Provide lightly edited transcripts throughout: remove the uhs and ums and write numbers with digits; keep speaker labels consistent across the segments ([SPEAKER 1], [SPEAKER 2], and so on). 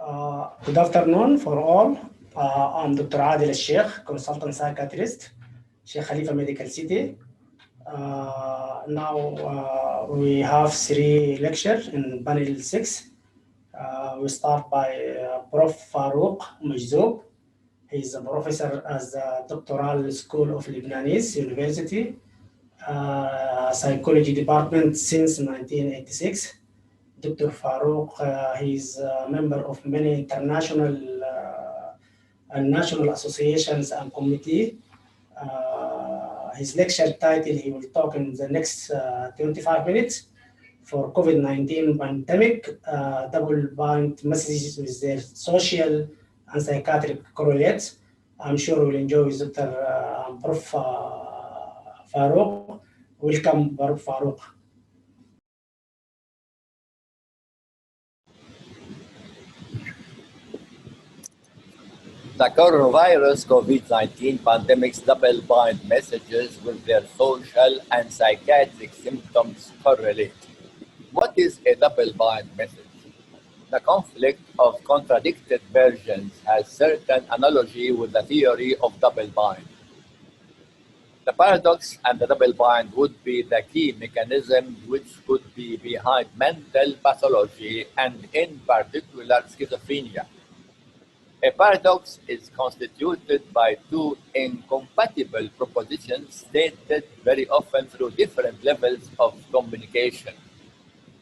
[SPEAKER 1] Good afternoon for all. I'm Dr. Adil Al-Sheikh, consultant psychiatrist, Sheikh Khalifa Medical City. Now we have 3 lectures in panel 6. We start by Prof. Farouk Majzoub. He's a professor at the Doctoral School of Lebanese University, Psychology Department since 1986. Dr. Farouk, he's a member of many international and national associations and committee. His lecture title, he will talk in the next 25 minutes for COVID-19 pandemic, double-blind messages with their social and psychiatric correlates. I'm sure we'll enjoy with Dr. Prof. Farouk. Welcome, Prof. Farouk.
[SPEAKER 2] The coronavirus COVID-19 pandemic's double-blind messages with their social and psychiatric symptoms correlate. What is a double-blind message? The conflict of contradicted versions has certain analogy with the theory of double-blind. The paradox and the double-blind would be the key mechanism which could be behind mental pathology and in particular schizophrenia. A paradox is constituted by two incompatible propositions stated very often through different levels of communication,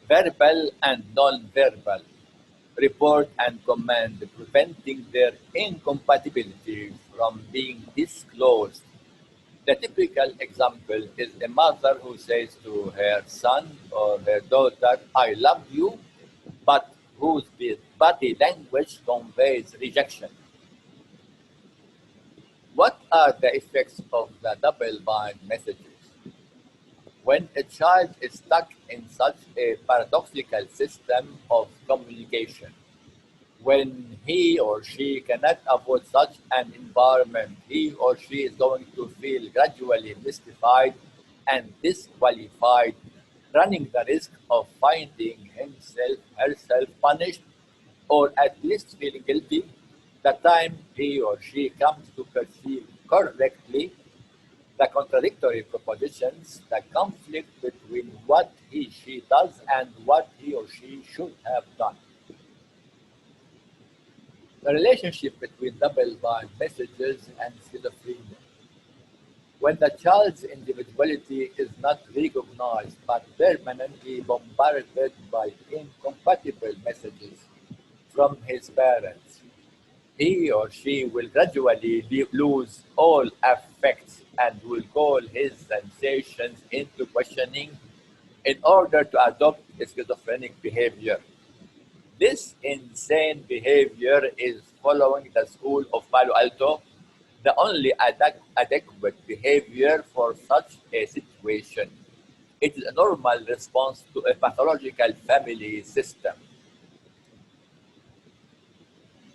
[SPEAKER 2] verbal and non-verbal, report and command, preventing their incompatibility from being disclosed. The typical example is a mother who says to her son or her daughter, "I love you," but whose body language conveys rejection. What are the effects of the double-blind messages? When a child is stuck in such a paradoxical system of communication, when he or she cannot avoid such an environment, he or she is going to feel gradually mystified and disqualified, running the risk of finding herself punished, or at least feeling guilty the time he or she comes to perceive correctly the contradictory propositions, the conflict between what she does and what he or she should have done. The relationship between double-blind messages and schizophrenia. When the child's individuality is not recognized but permanently bombarded by incompatible messages from his parents, he or she will gradually lose all affects and will call his sensations into questioning in order to adopt a schizophrenic behavior. This insane behavior is following the school of Palo Alto, the only adequate behavior for such a situation. It is a normal response to a pathological family system.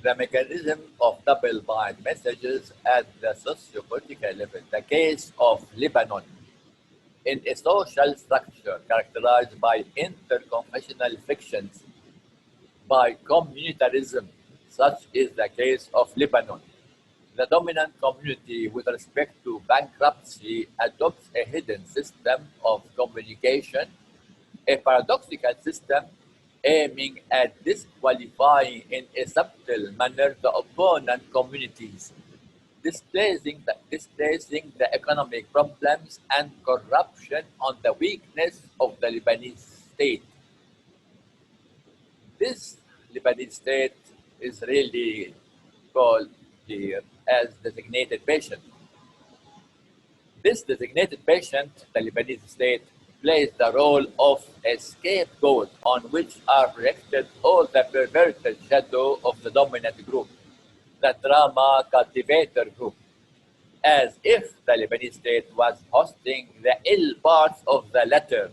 [SPEAKER 2] The mechanism of double-blind messages at the socio-political level. The case of Lebanon. In a social structure characterized by interconfessional frictions, by communitarism, such is the case of Lebanon. The dominant community with respect to bankruptcy adopts a hidden system of communication, a paradoxical system aiming at disqualifying in a subtle manner the opponent communities, displacing the economic problems and corruption on the weakness of the Lebanese state. This Lebanese state is really called here as designated patient. This designated patient, the Lebanese state, plays the role of a scapegoat on which are projected all the perverted shadow of the dominant group, the drama cultivator group, as if the Lebanese state was hosting the ill parts of the latter.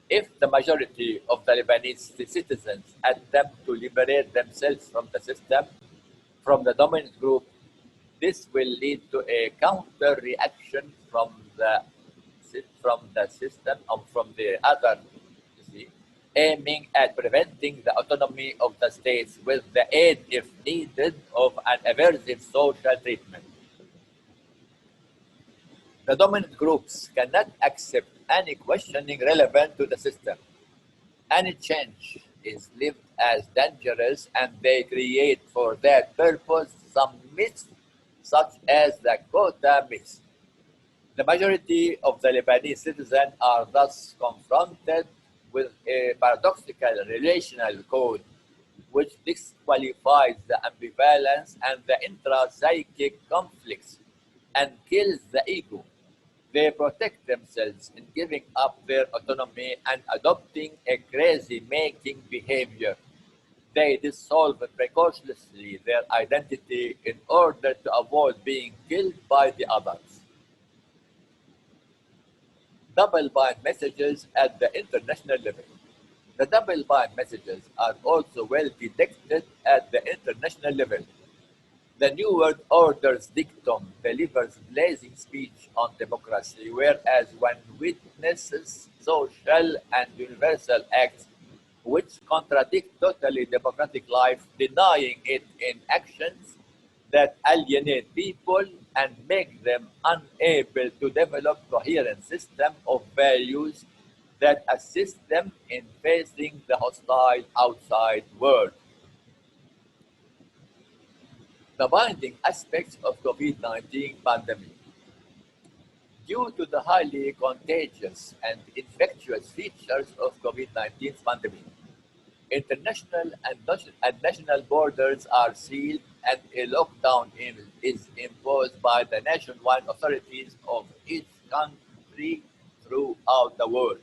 [SPEAKER 2] If the majority of the Lebanese citizens attempt to liberate themselves from the system, from the dominant group, this will lead to a counter reaction from the system and from the other. You see, aiming at preventing the autonomy of the states with the aid, if needed, of an aversive social treatment. The dominant groups cannot accept any questioning relevant to the system. Any change is lived as dangerous, and they create for that purpose some myths, such as the quota myth. The majority of the Lebanese citizens are thus confronted with a paradoxical relational code which disqualifies the ambivalence and the intra-psychic conflicts and kills the ego. They protect themselves in giving up their autonomy and adopting a crazy-making behavior. They dissolve precautiously their identity in order to avoid being killed by the others. Double-bind messages at the international level. The double-bind messages are also well detected at the international level. The New World Order's dictum delivers blazing speech on democracy, whereas one witnesses social and universal acts which contradict totally democratic life, denying it in actions that alienate people and make them unable to develop coherent system of values that assist them in facing the hostile outside world. The binding aspects of COVID-19 pandemic. Due to the highly contagious and infectious features of COVID-19 pandemic, international and national borders are sealed and a lockdown is imposed by the nationwide authorities of each country throughout the world.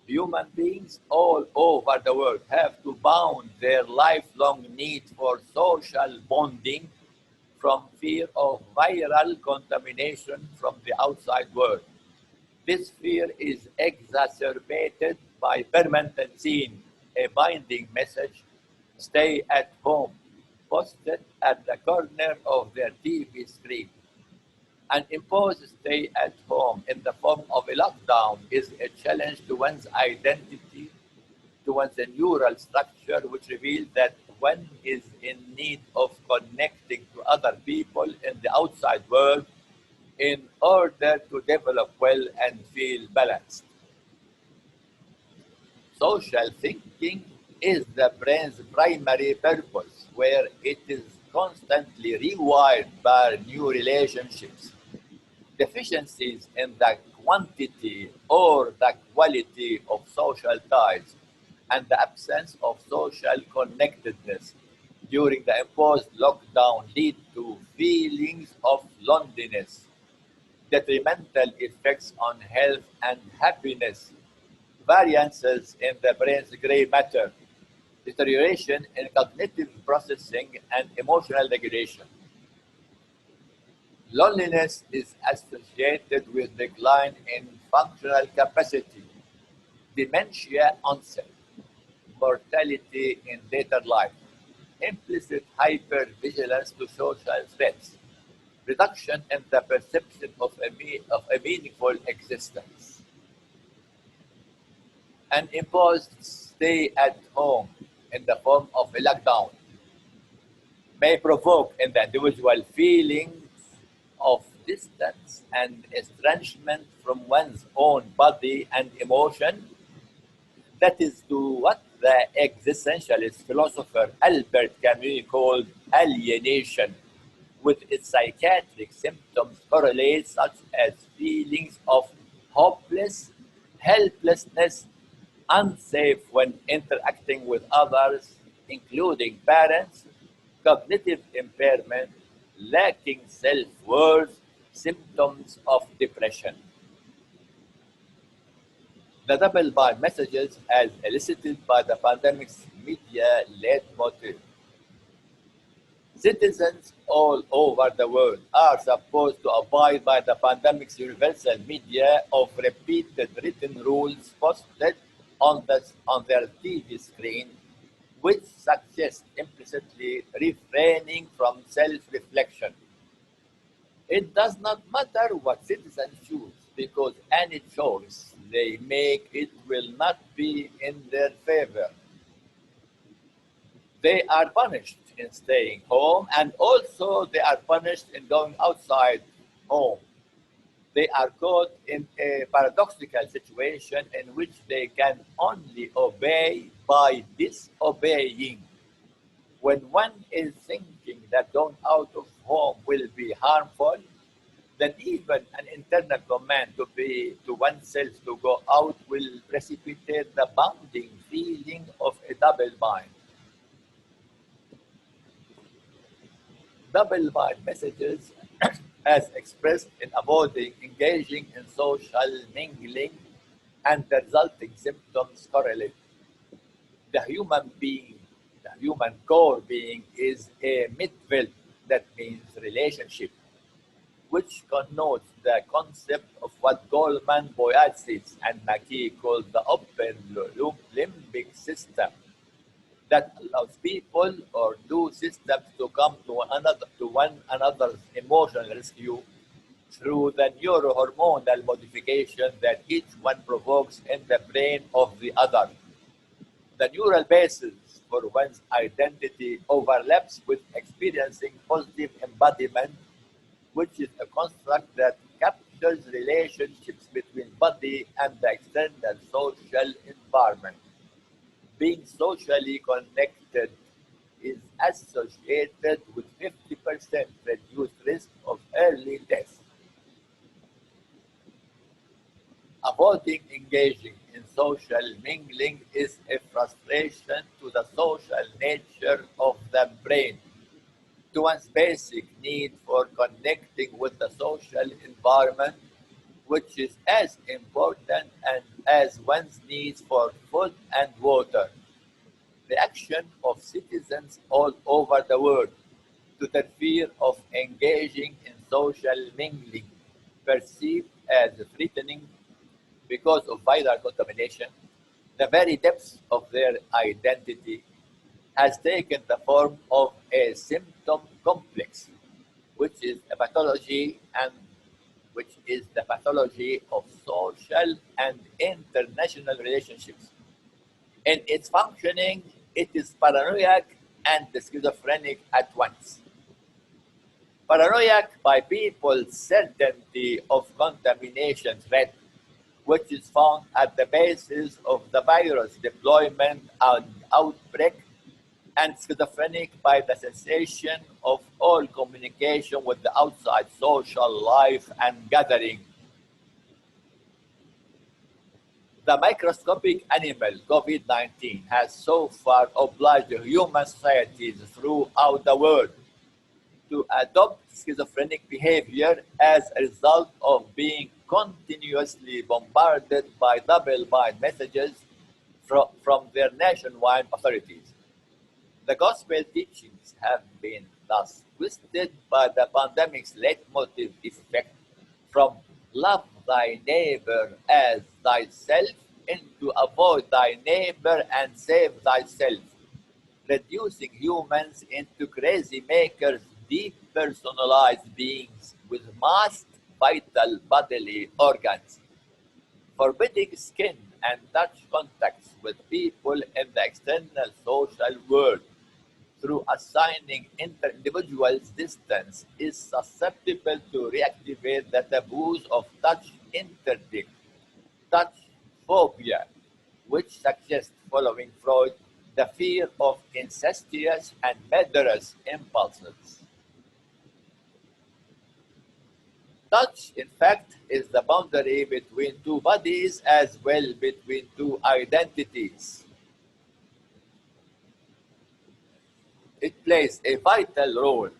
[SPEAKER 2] Human beings all over the world have to bound their lifelong need for social bonding from fear of viral contamination from the outside world. This fear is exacerbated by permanent seeing a binding message, stay at home, posted at the corner of their TV screen. An imposed stay at home in the form of a lockdown is a challenge to one's identity, to one's neural structure, which reveals that one is in need of connecting to other people in the outside world in order to develop well and feel balanced. Social thinking is the brain's primary purpose, where it is constantly rewired by new relationships. Deficiencies in the quantity or the quality of social ties and the absence of social connectedness during the imposed lockdown lead to feelings of loneliness, detrimental effects on health and happiness, variances in the brain's gray matter, deterioration in cognitive processing and emotional regulation. Loneliness is associated with decline in functional capacity, dementia onset, mortality in later life, implicit hypervigilance to social threats, reduction in the perception of a meaningful existence. An imposed stay at home in the form of a lockdown may provoke in the individual feelings of distance and estrangement from one's own body and emotion. That is to what the existentialist philosopher Albert Camus called alienation, with its psychiatric symptoms correlate such as feelings of hopeless, helplessness, unsafe when interacting with others, including parents, cognitive impairment, lacking self-worth, symptoms of depression. The double-bind messages as elicited by the pandemic's media-led motive. Citizens all over the world are supposed to abide by the pandemic's universal media of repeated written rules posted on their TV screen, which suggest implicitly refraining from self-reflection. It does not matter what citizens choose, because any choice they make, it will not be in their favor. They are punished in staying home, and also they are punished in going outside home. They are caught in a paradoxical situation in which they can only obey by disobeying. When one is thinking that going out of home will be harmful, then even an internal command to oneself to go out will precipitate the bounding feeling of a double bind. Double bind messages, as expressed in avoiding engaging in social mingling and the resulting symptoms correlate. The human being, the human core being is a midville, that means relationship, which connotes the concept of what Goldman, Boyatzis, and McKee called the open loop limbic system, that allows people or two systems to come to one another's emotional rescue through the neurohormonal modification that each one provokes in the brain of the other. The neural basis for one's identity overlaps with experiencing positive embodiment, which is a construct that captures relationships between body and the external social environment. Being socially connected is associated with 50% reduced risk of early death. Avoiding engaging in social mingling is a frustration to the social nature of the brain, to one's basic need for connecting with the social environment, which is as important as one's needs for food and water. The action of citizens all over the world to the fear of engaging in social mingling, perceived as threatening because of viral contamination, the very depths of their identity, has taken the form of a symptom complex, which is a pathology and which is the pathology of social and international relationships. In its functioning, it is paranoid and schizophrenic at once. Paranoid by people's certainty of contamination threat, which is found at the basis of the virus deployment and outbreak, and schizophrenic by the cessation of all communication with the outside social life and gathering. The microscopic animal COVID-19 has so far obliged human societies throughout the world to adopt schizophrenic behavior as a result of being continuously bombarded by double bind messages from their nationwide authorities. The gospel teachings have been thus twisted by the pandemic's leitmotif effect from love thy neighbor as thyself into avoid thy neighbor and save thyself, reducing humans into crazy makers, depersonalized beings with masked vital bodily organs, forbidding skin and touch contacts with people in the external social world through assigning individuals distance is susceptible to reactivate the taboos of touch interdict, touch phobia, which suggests, following Freud, the fear of incestuous and murderous impulses. Touch, in fact, is the boundary between two bodies as well between two identities. It plays a vital role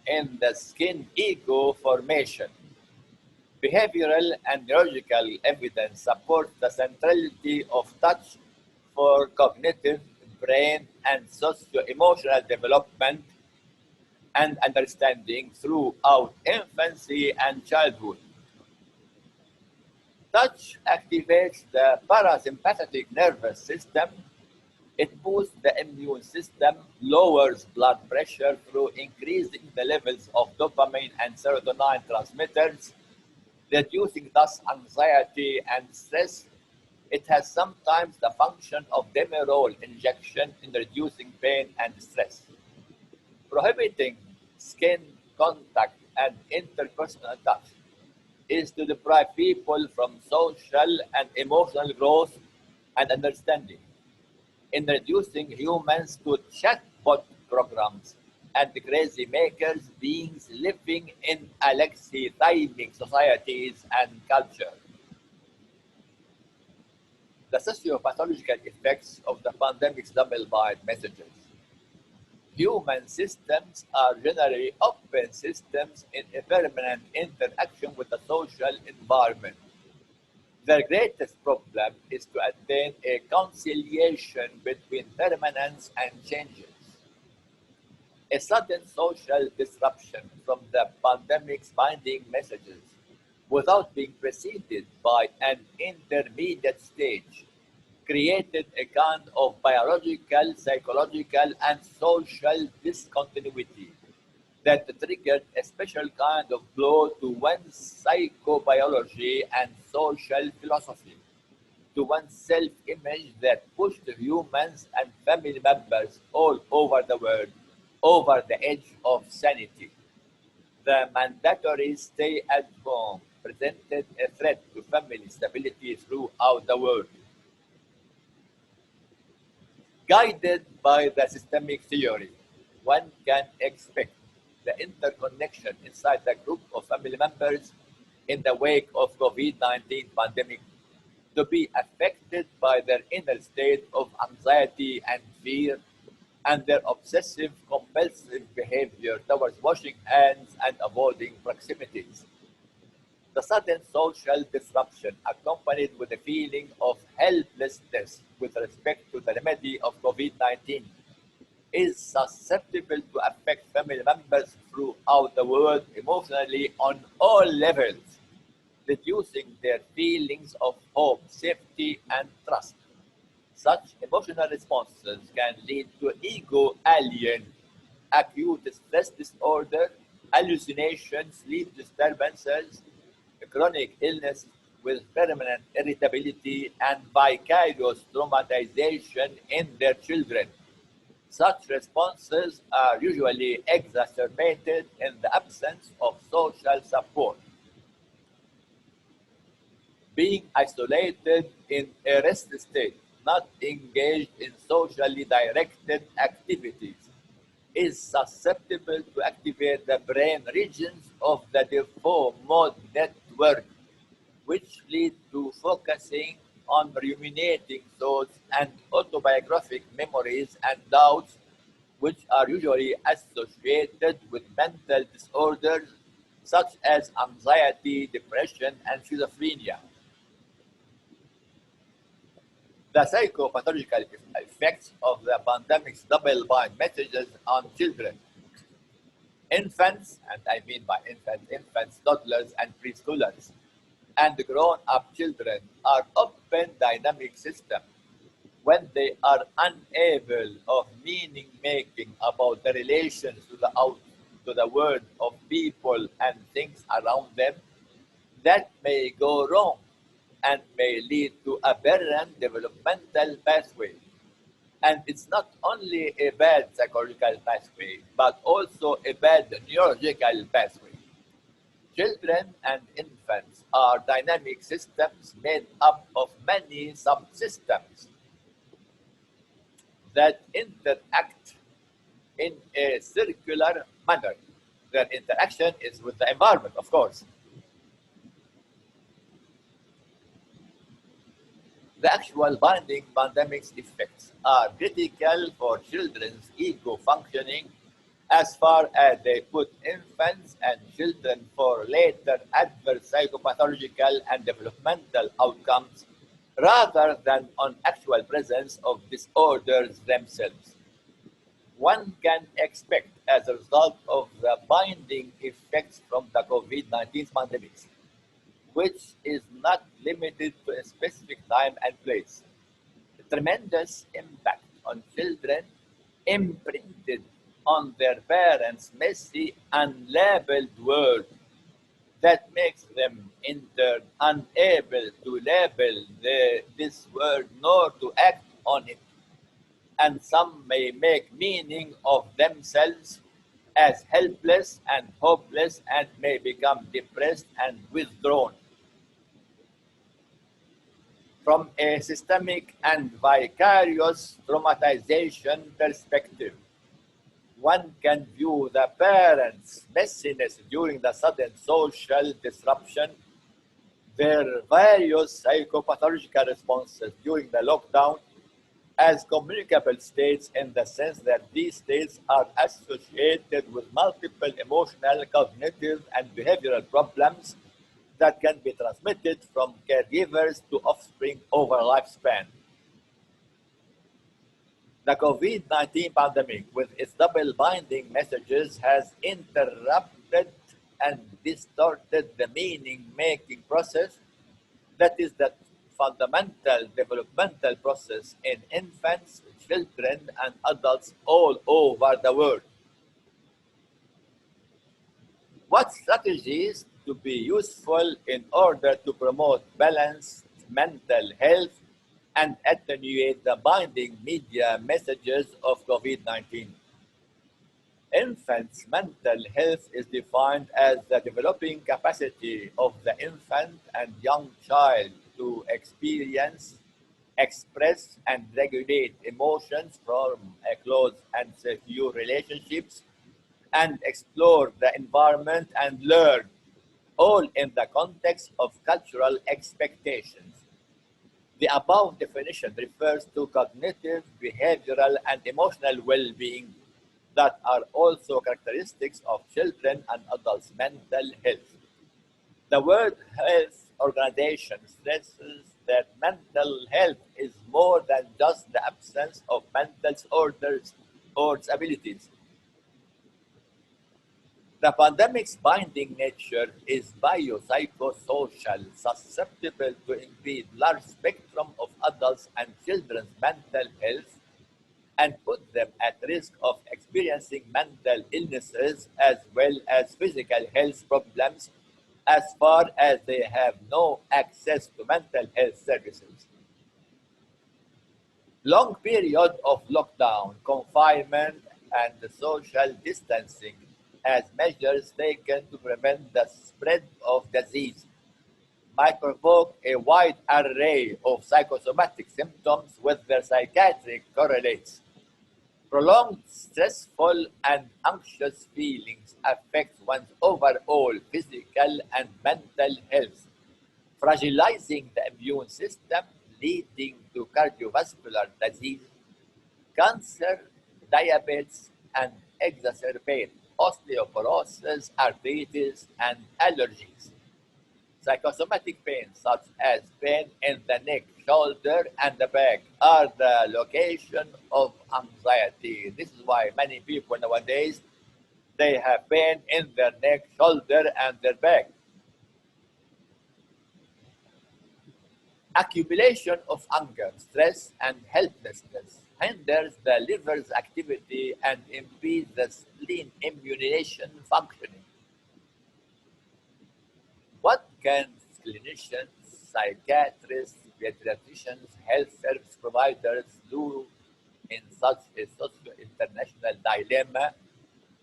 [SPEAKER 2] in the skin ego formation. Behavioral and neurological evidence supports the centrality of touch for cognitive, brain, and socio-emotional development and understanding throughout infancy and childhood. Touch activates the parasympathetic nervous system. It boosts the immune system, lowers blood pressure through increasing the levels of dopamine and serotonin transmitters, reducing thus anxiety and stress It has sometimes the function of demerol injection in reducing pain and stress. Prohibiting skin contact and interpersonal touch is to deprive people from social and emotional growth and understanding. In reducing humans to chatbot programs and crazy makers, beings living in alexithyming societies and culture. The sociopathological effects of the pandemic's double-bind messages. Human systems are generally open systems in a permanent interaction with the social environment. Their greatest problem is to attain a conciliation between permanence and changes. A sudden social disruption from the pandemic's binding messages without being preceded by an intermediate stage created a kind of biological, psychological, and social discontinuity that triggered a special kind of blow to one's psychobiology and social philosophy, to one's self-image that pushed humans and family members all over the world over the edge of sanity. The mandatory stay at home presented a threat to family stability throughout the world. Guided by the systemic theory, one can expect the interconnection inside the group of family members in the wake of COVID-19 pandemic to be affected by their inner state of anxiety and fear and their obsessive compulsive behavior towards washing hands and avoiding proximities. The sudden social disruption accompanied with a feeling of helplessness with respect to the remedy of COVID-19 is susceptible to affect family members throughout the world emotionally on all levels, reducing their feelings of hope, safety, and trust. Such emotional responses can lead to ego alien, acute stress disorder, hallucinations, sleep disturbances, chronic illness with permanent irritability, and vicarious traumatization in their children. Such responses are usually exacerbated in the absence of social support. Being isolated in a rest state, not engaged in socially directed activities, is susceptible to activate the brain regions of the default mode network, which lead to focusing on ruminating thoughts and autobiographic memories and doubts, which are usually associated with mental disorders such as anxiety, depression, and schizophrenia. The psychopathological effects of the pandemic's double-bind messages on children. Infants, and I mean by infants, toddlers, and preschoolers, and grown-up children are open dynamic systems. When they are unable of meaning-making about the relations to the world of people and things around them, that may go wrong and may lead to aberrant developmental pathway. And it's not only a bad psychological pathway, but also a bad neurological pathway. Children and infants are dynamic systems made up of many subsystems that interact in a circular manner. Their interaction is with the environment, of course. The actual binding pandemic's effects are critical for children's ego functioning as far as they put infants and children for later adverse psychopathological and developmental outcomes rather than on actual presence of disorders themselves. One can expect as a result of the binding effects from the COVID-19 pandemic, which is not limited to a specific time and place. A tremendous impact on children imprinted on their parents' messy, unlabeled world, that makes them in turn unable to label this word nor to act on it, and some may make meaning of themselves as helpless and hopeless and may become depressed and withdrawn. From a systemic and vicarious traumatization perspective, one can view the parents' messiness during the sudden social disruption, their various psychopathological responses during the lockdown, as communicable states in the sense that these states are associated with multiple emotional, cognitive, and behavioral problems that can be transmitted from caregivers to offspring over a lifespan. The COVID-19 pandemic, with its double binding messages, has interrupted and distorted the meaning-making process that is the fundamental developmental process in infants, children, and adults all over the world. What strategies to be useful in order to promote balanced mental health and attenuate the binding media messages of COVID-19? Infants' mental health is defined as the developing capacity of the infant and young child to experience, express, and regulate emotions, form a close and secure relationships, and explore the environment and learn, all in the context of cultural expectations. The above definition refers to cognitive, behavioral, and emotional well-being that are also characteristics of children and adults' mental health. The World Health Organization stresses that mental health is more than just the absence of mental disorders or disabilities. The pandemic's binding nature is biopsychosocial, susceptible to impede large spectrum of adults and children's mental health and put them at risk of experiencing mental illnesses as well as physical health problems as far as they have no access to mental health services. Long period of lockdown, confinement, and social distancing as measures taken to prevent the spread of disease might provoke a wide array of psychosomatic symptoms with their psychiatric correlates. Prolonged stressful and anxious feelings affect one's overall physical and mental health, fragilizing the immune system, leading to cardiovascular disease, cancer, diabetes, and exacerbate osteoporosis, arthritis, and allergies. Psychosomatic pain, such as pain in the neck, shoulder, and the back, are the location of anxiety. This is why many people nowadays they have pain in their neck, shoulder, and their back. Accumulation of anger, stress, and helplessness hinders the liver's activity and impedes the spleen immunization functioning. What can clinicians, psychiatrists, pediatricians, health service providers do in such a socio-international dilemma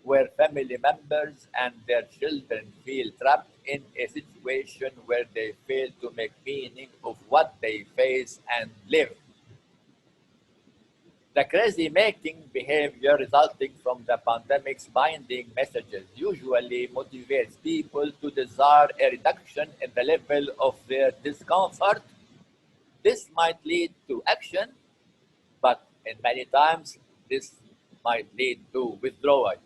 [SPEAKER 2] where family members and their children feel trapped in a situation where they fail to make meaning of what they face and live? The crazy-making behavior resulting from the pandemic's binding messages usually motivates people to desire a reduction in the level of their discomfort. This might lead to action, but in many times this might lead to withdrawal.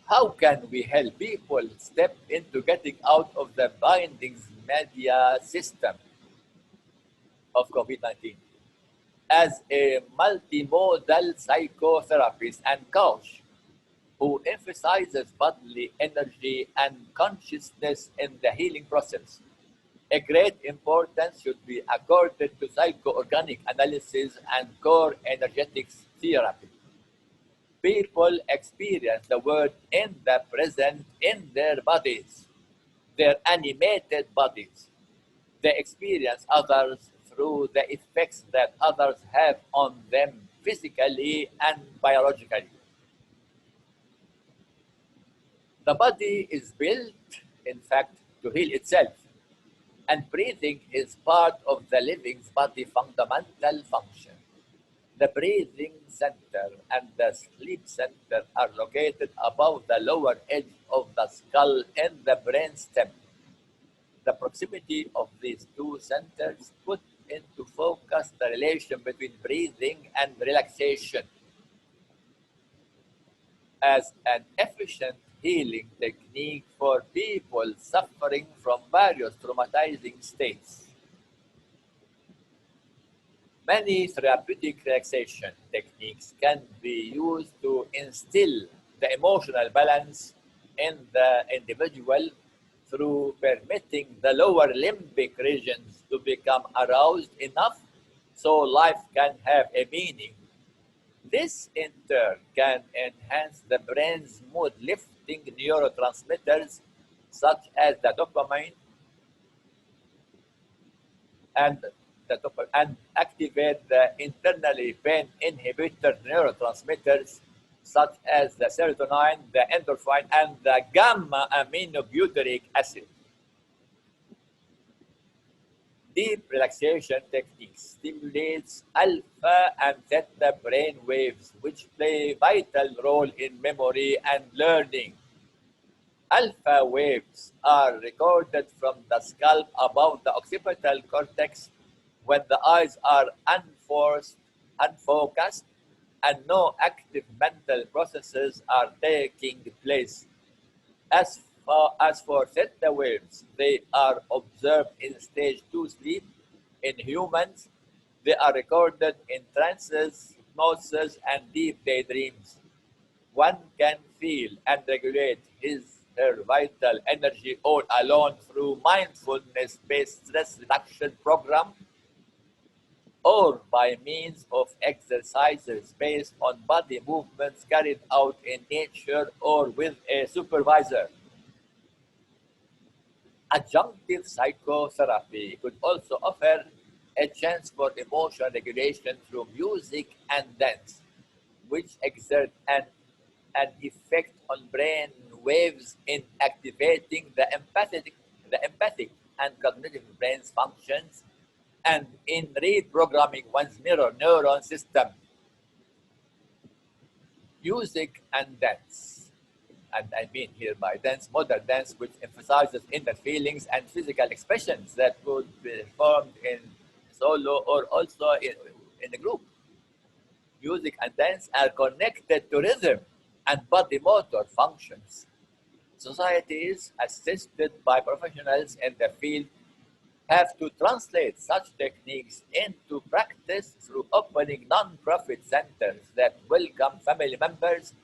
[SPEAKER 2] How can we help people step into getting out of the bindings media system of COVID-19? As a multimodal psychotherapist and coach who emphasizes bodily energy and consciousness in the healing process, a great importance should be accorded to psychoorganic analysis and core energetics therapy. People experience the world in the present in their bodies, their animated bodies. They experience others through the effects that others have on them physically and biologically. The body is built, in fact, to heal itself, and breathing is part of the living body's fundamental function. The breathing center and the sleep center are located above the lower edge of the skull in the brain stem. The proximity of these two centers put into focus the relation between breathing and relaxation as an efficient healing technique for people suffering from various traumatizing states. Many therapeutic relaxation techniques can be used to instill the emotional balance in the individual through permitting the lower limbic regions to become aroused enough so life can have a meaning. This in turn can enhance the brain's mood lifting neurotransmitters such as the dopamine and activate the internally pain inhibitor neurotransmitters such as the serotonin, the endorphin, and the gamma aminobutyric acid. Deep relaxation techniques stimulates alpha and theta brain waves, which play a vital role in memory and learning. Alpha waves are recorded from the scalp above the occipital cortex when the eyes are unfocused, and no active mental processes are taking place. As for theta waves, they are observed in stage 2 sleep. In humans, they are recorded in trances, hypnosis, and deep daydreams. One can feel and regulate her vital energy all alone through mindfulness-based stress reduction program or by means of exercises based on body movements carried out in nature or with a supervisor. Adjunctive psychotherapy could also offer a chance for emotional regulation through music and dance, which exert an effect on brain waves in activating the empathic and cognitive brain's functions and in reprogramming one's mirror neuron system. Music and dance, and I mean here by dance, modern dance, which emphasizes inner feelings and physical expressions that could be performed in solo or also in a group. Music and dance are connected to rhythm and body motor functions. Societies assisted by professionals in the field have to translate such techniques into practice through opening non-profit centers that welcome family members,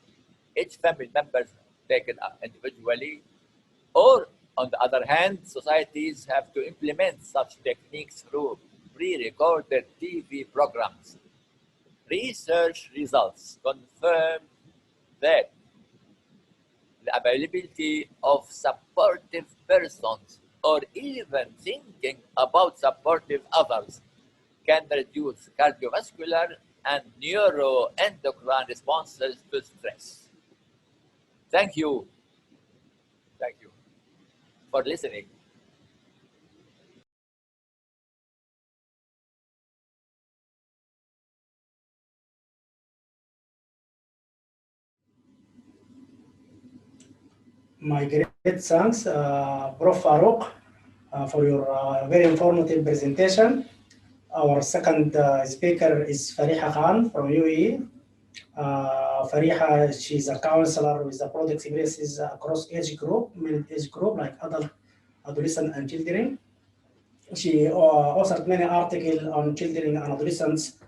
[SPEAKER 2] each family member taken individually, or on the other hand, societies have to implement such techniques through pre-recorded TV programs. Research results confirm that the availability of supportive persons or even thinking about supportive others can reduce cardiovascular and neuroendocrine responses to stress. Thank you. Thank you for listening.
[SPEAKER 1] My great thanks, Prof. Farouk, for your very informative presentation. Our second speaker is Fariha Khan from UAE. Fariha, she's a counselor with the product experiences across age group, many age group like adult, adolescent, and children. She authored many articles on children and adolescents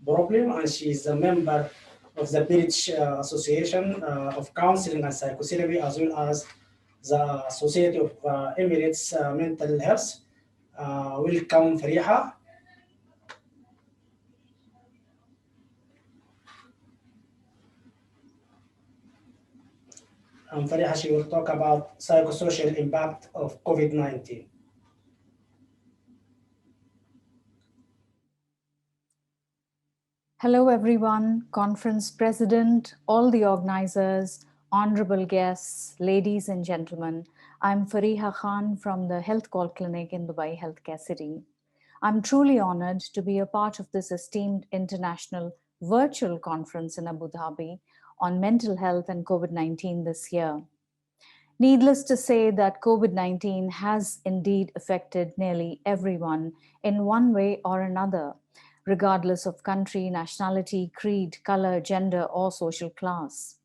[SPEAKER 1] problem, and she is a member of the British Association of Counseling and Psychotherapy, as well as the Society of Emirates Mental Health. Welcome, Fariha. and Fariha, she will talk about psychosocial impact of COVID-19.
[SPEAKER 3] Hello, everyone, conference president, all the organizers, honorable guests, ladies and gentlemen. I'm Fariha Khan from the Health Call Clinic in Dubai Healthcare City. I'm truly honored to be a part of this esteemed international virtual conference in Abu Dhabi on mental health and COVID-19 this year. Needless to say that COVID-19 has indeed affected nearly everyone in one way or another, regardless of country, nationality, creed, color, gender, or social class.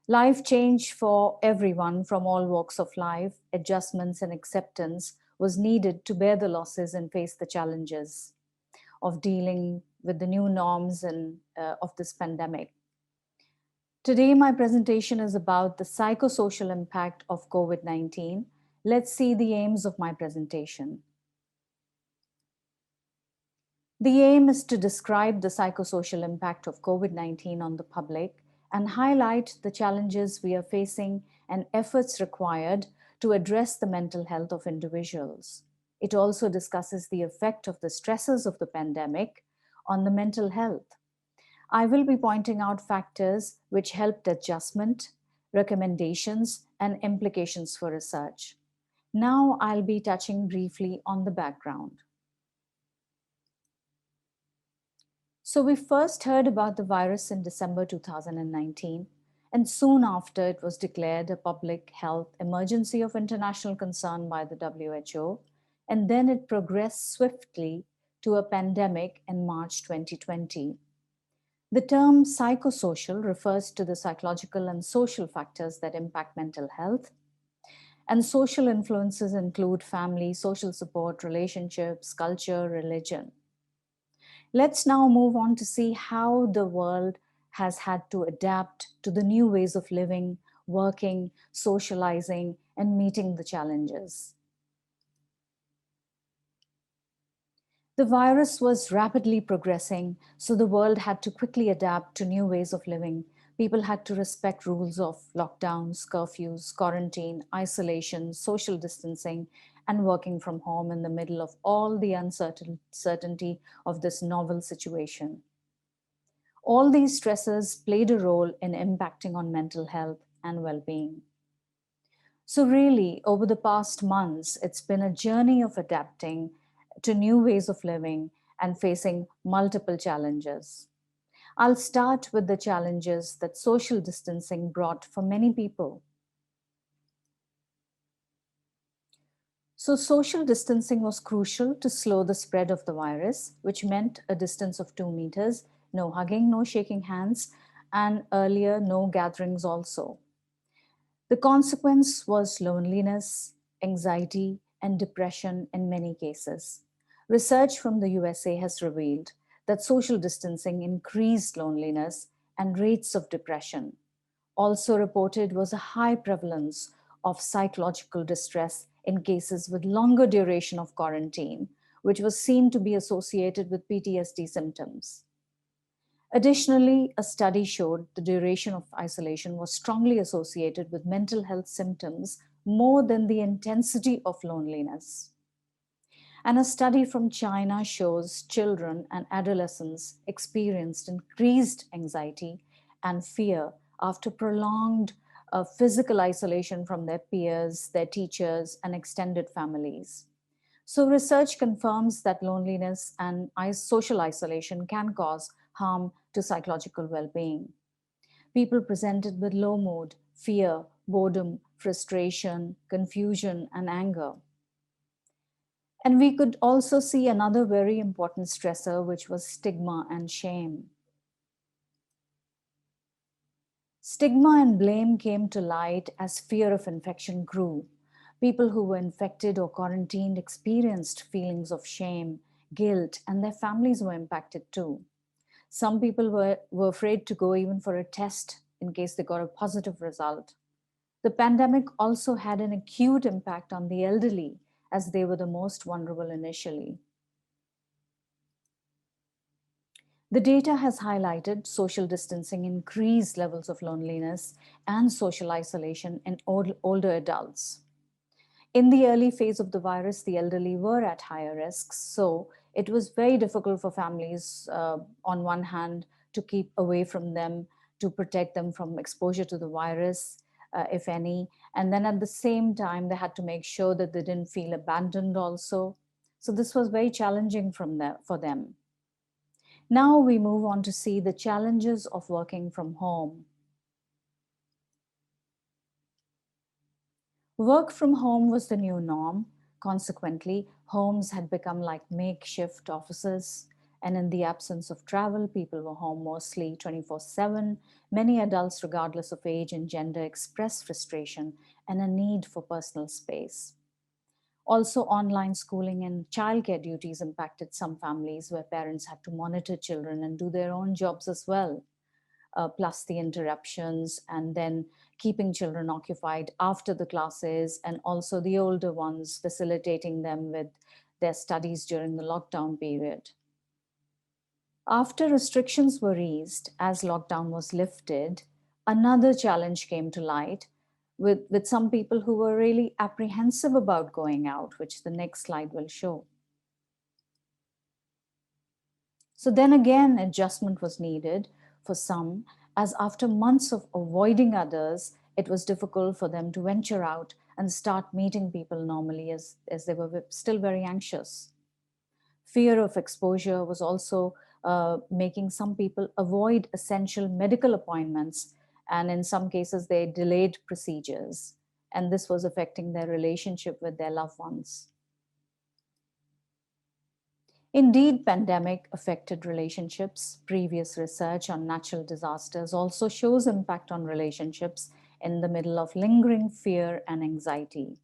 [SPEAKER 3] Life change for everyone from all walks of life, adjustments and acceptance was needed to bear the losses and face the challenges of dealing with the new norms and of this pandemic. Today, my presentation is about the psychosocial impact of COVID-19. Let's see the aims of my presentation. The aim is to describe the psychosocial impact of COVID-19 on the public and highlight the challenges we are facing and efforts required to address the mental health of individuals. It also discusses the effect of the stresses of the pandemic on the mental health. I will be pointing out factors which helped adjustment, recommendations, and implications for research. Now I'll be touching briefly on the background. So we first heard about the virus in December 2019, and soon after it was declared a public health emergency of international concern by the WHO, and then it progressed swiftly to a pandemic in March 2020. The term psychosocial refers to the psychological and social factors that impact mental health. And social influences include family, social support, relationships, culture, religion. Let's now move on to see how the world has had to adapt to the new ways of living, working, socializing, and meeting the challenges. The virus was rapidly progressing, so the world had to quickly adapt to new ways of living. People had to respect rules of lockdowns, curfews, quarantine, isolation, social distancing, and working from home in the middle of all the uncertainty of this novel situation. All these stresses played a role in impacting on mental health and well-being. So really, over the past months, it's been a journey of adapting to new ways of living and facing multiple challenges. I'll start with the challenges that social distancing brought for many people. So social distancing was crucial to slow the spread of the virus, which meant a distance of 2 meters, no hugging, no shaking hands, and earlier no gatherings also. The consequence was loneliness, anxiety, and depression in many cases. Research from the USA has revealed that social distancing increased loneliness and rates of depression. Also reported was a high prevalence of psychological distress in cases with longer duration of quarantine, which was seen to be associated with PTSD symptoms. Additionally, a study showed the duration of isolation was strongly associated with mental health symptoms more than the intensity of loneliness. And a study from China shows children and adolescents experienced increased anxiety and fear after prolonged physical isolation from their peers, their teachers, and extended families. So research confirms that loneliness and social isolation can cause harm to psychological well-being. People presented with low mood, fear, boredom, frustration, confusion, and anger. And we could also see another very important stressor, which was stigma and shame. Stigma and blame came to light as fear of infection grew. People who were infected or quarantined experienced feelings of shame, guilt, and their families were impacted too. Some people were afraid to go even for a test in case they got a positive result. The pandemic also had an acute impact on the elderly, as they were the most vulnerable initially. The data has highlighted social distancing increased levels of loneliness and social isolation in older adults. In the early phase of the virus, the elderly were at higher risks. So it was very difficult for families, on one hand, to keep away from them, to protect them from exposure to the virus, if any. And then at the same time, they had to make sure that they didn't feel abandoned also. So this was very challenging for them. Now we move on to see the challenges of working from home. Work from home was the new norm. Consequently, homes had become like makeshift offices. And in the absence of travel, people were home mostly 24/7. Many adults, regardless of age and gender, expressed frustration and a need for personal space. Also, online schooling and childcare duties impacted some families where parents had to monitor children and do their own jobs as well. Plus the interruptions, and then keeping children occupied after the classes, and also the older ones facilitating them with their studies during the lockdown period. After restrictions were eased, as lockdown was lifted, another challenge came to light with some people who were really apprehensive about going out, which the next slide will show. So then again, adjustment was needed for some, as after months of avoiding others, it was difficult for them to venture out and start meeting people normally, as they were still very anxious. Fear of exposure was also making some people avoid essential medical appointments, and in some cases, they delayed procedures. And this was affecting their relationship with their loved ones. Indeed, pandemic affected relationships. Previous research on natural disasters also shows impact on relationships in the middle of lingering fear and anxiety.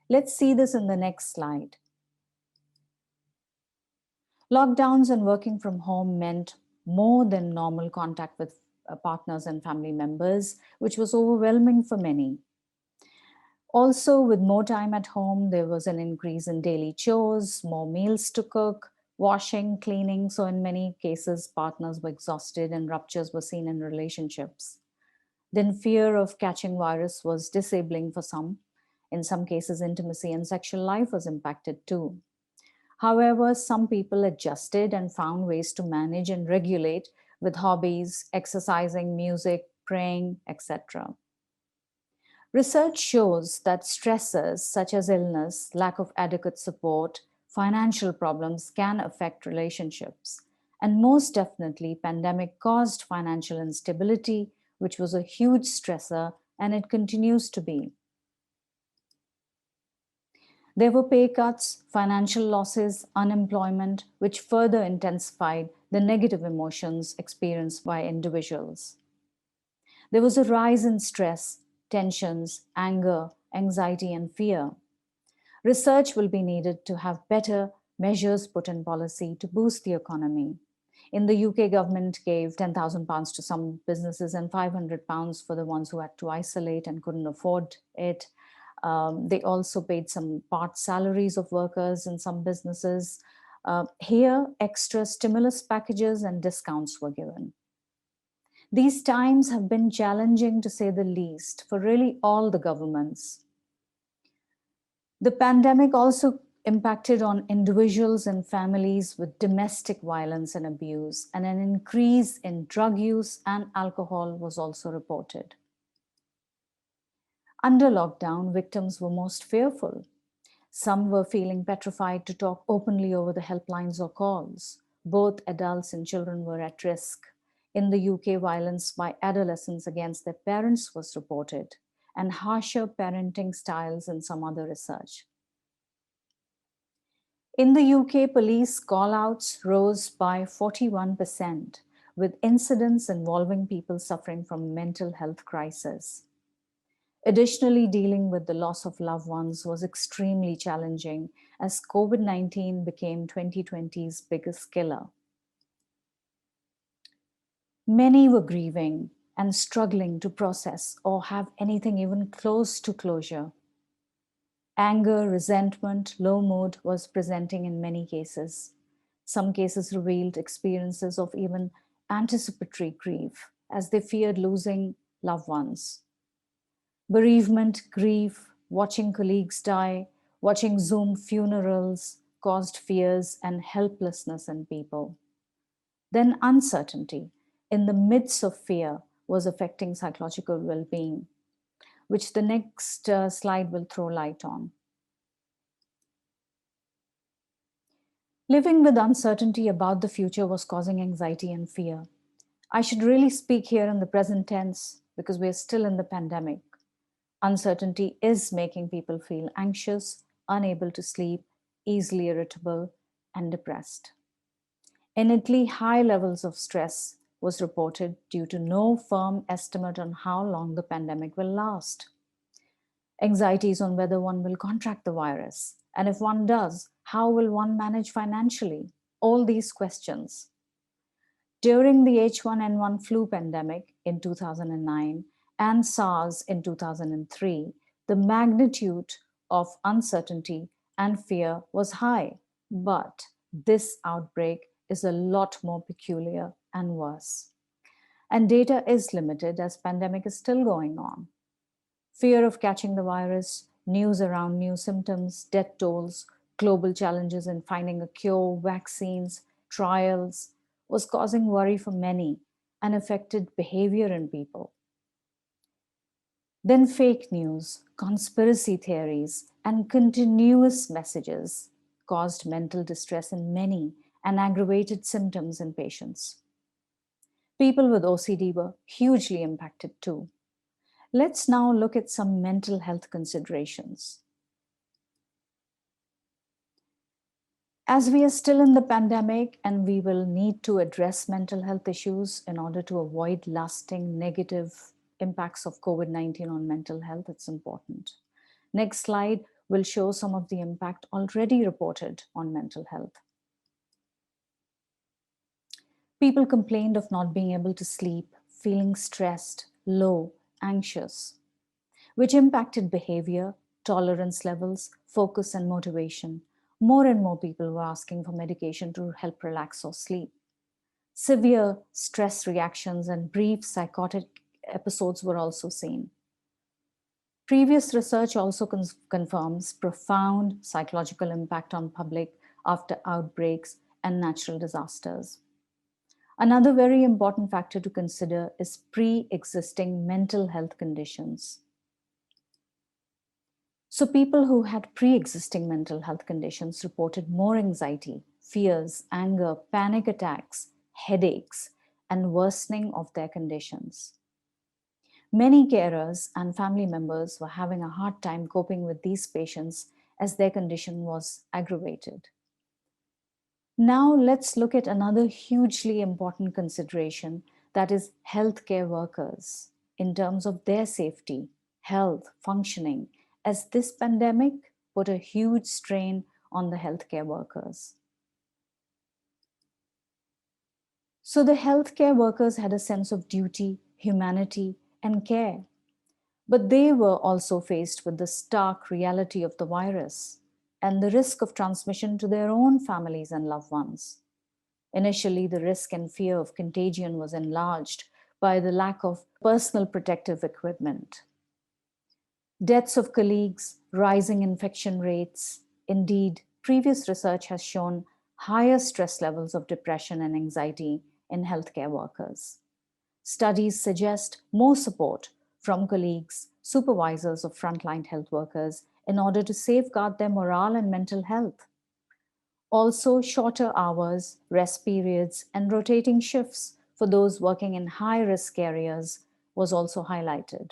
[SPEAKER 3] Let's see this in the next slide. Lockdowns and working from home meant more than normal contact with partners and family members, which was overwhelming for many. Also, with more time at home, there was an increase in daily chores, more meals to cook, washing, cleaning. So in many cases, partners were exhausted and ruptures were seen in relationships. Then fear of catching virus was disabling for some. In some cases, intimacy and sexual life was impacted too. However, some people adjusted and found ways to manage and regulate with hobbies, exercising, music, praying, etc. Research shows that stressors such as illness, lack of adequate support, financial problems can affect relationships. And most definitely, pandemic caused financial instability, which was a huge stressor, and it continues to be. There were pay cuts, financial losses, unemployment, which further intensified the negative emotions experienced by individuals. There was a rise in stress, tensions, anger, anxiety, and fear. Research will be needed to have better measures put in policy to boost the economy. In the UK, government gave £10,000 to some businesses and £500 for the ones who had to isolate and couldn't afford it. They also paid some part salaries of workers in some businesses. Here, extra stimulus packages and discounts were given. These times have been challenging, to say the least, for really all the governments. The pandemic also impacted on individuals and families with domestic violence and abuse, and an increase in drug use and alcohol was also reported. Under lockdown, victims were most fearful. Some were feeling petrified to talk openly over the helplines or calls. Both adults and children were at risk. In the UK, violence by adolescents against their parents was reported, and harsher parenting styles in some other research. In the UK, police call-outs rose by 41%, with incidents involving people suffering from mental health crisis. Additionally, dealing with the loss of loved ones was extremely challenging, as COVID-19 became 2020's biggest killer. Many were grieving and struggling to process or have anything even close to closure. Anger, resentment, low mood was presenting in many cases. Some cases revealed experiences of even anticipatory grief as they feared losing loved ones. Bereavement, grief, watching colleagues die, watching Zoom funerals caused fears and helplessness in people. Then uncertainty in the midst of fear was affecting psychological well-being, which the next slide will throw light on. Living with uncertainty about the future was causing anxiety and fear. I should really speak here in the present tense because we are still in the pandemic. Uncertainty is making people feel anxious, unable to sleep, easily irritable, and depressed. In Italy, high levels of stress was reported due to no firm estimate on how long the pandemic will last. Anxieties on whether one will contract the virus, and if one does, how will one manage financially? All these questions. During the H1N1 flu pandemic in 2009 and SARS in 2003, the magnitude of uncertainty and fear was high, but this outbreak is a lot more peculiar and worse. And data is limited as pandemic is still going on. Fear of catching the virus, news around new symptoms, death tolls, global challenges in finding a cure, vaccines, trials, was causing worry for many and affected behavior in people. Then fake news, conspiracy theories, and continuous messages caused mental distress in many and aggravated symptoms in patients. People with OCD were hugely impacted too. Let's now look at some mental health considerations. As we are still in the pandemic and we will need to address mental health issues in order to avoid lasting negative impacts of COVID-19 on mental health, it's important. Next slide will show some of the impact already reported on mental health. People complained of not being able to sleep, feeling stressed, low, anxious, which impacted behavior, tolerance levels, focus, and motivation. More and more people were asking for medication to help relax or sleep. Severe stress reactions and brief psychotic episodes were also seen. Previous research also confirms profound psychological impact on public after outbreaks and natural disasters. Another very important factor to consider is pre-existing mental health conditions. So people who had pre-existing mental health conditions reported more anxiety, fears, anger, panic attacks, headaches, and worsening of their conditions. Many carers and family members were having a hard time coping with these patients as their condition was aggravated. Now let's look at another hugely important consideration, that is healthcare workers in terms of their safety, health, functioning, as this pandemic put a huge strain on the healthcare workers. So the healthcare workers had a sense of duty, humanity, and care. But they were also faced with the stark reality of the virus and the risk of transmission to their own families and loved ones. Initially, the risk and fear of contagion was enlarged by the lack of personal protective equipment. Deaths of colleagues, rising infection rates. Indeed, previous research has shown higher stress levels of depression and anxiety in healthcare workers. Studies suggest more support from colleagues, supervisors of frontline health workers in order to safeguard their morale and mental health. Also, shorter hours, rest periods, and rotating shifts for those working in high-risk areas was also highlighted.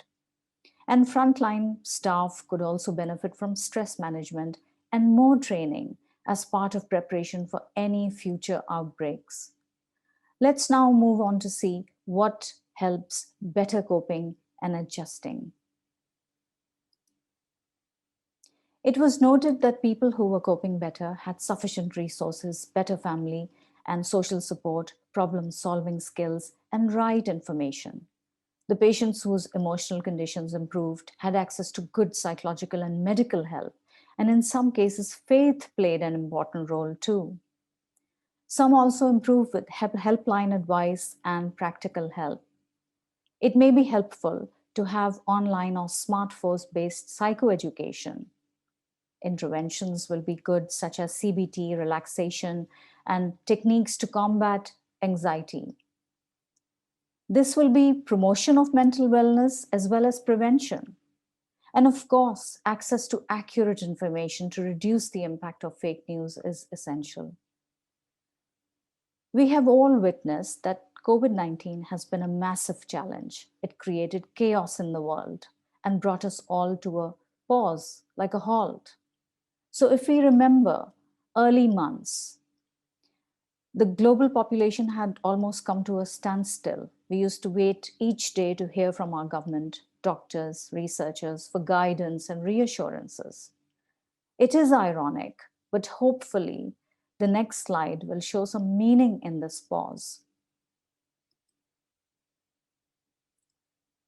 [SPEAKER 3] And frontline staff could also benefit from stress management and more training as part of preparation for any future outbreaks. Let's now move on to see what helps better coping and adjusting. It was noted that people who were coping better had sufficient resources, better family and social support, problem-solving skills, and right information. The patients whose emotional conditions improved had access to good psychological and medical help, and in some cases, faith played an important role too. Some also improve with helpline advice and practical help. It may be helpful to have online or smartphone-based psychoeducation. Interventions will be good, such as CBT, relaxation, and techniques to combat anxiety. This will be promotion of mental wellness as well as prevention. And of course, access to accurate information to reduce the impact of fake news is essential. We have all witnessed that COVID-19 has been a massive challenge. It created chaos in the world and brought us all to a pause, like a halt. So if we remember early months, the global population had almost come to a standstill. We used to wait each day to hear from our government, doctors, researchers for guidance and reassurances. It is ironic, but hopefully the next slide will show some meaning in this pause.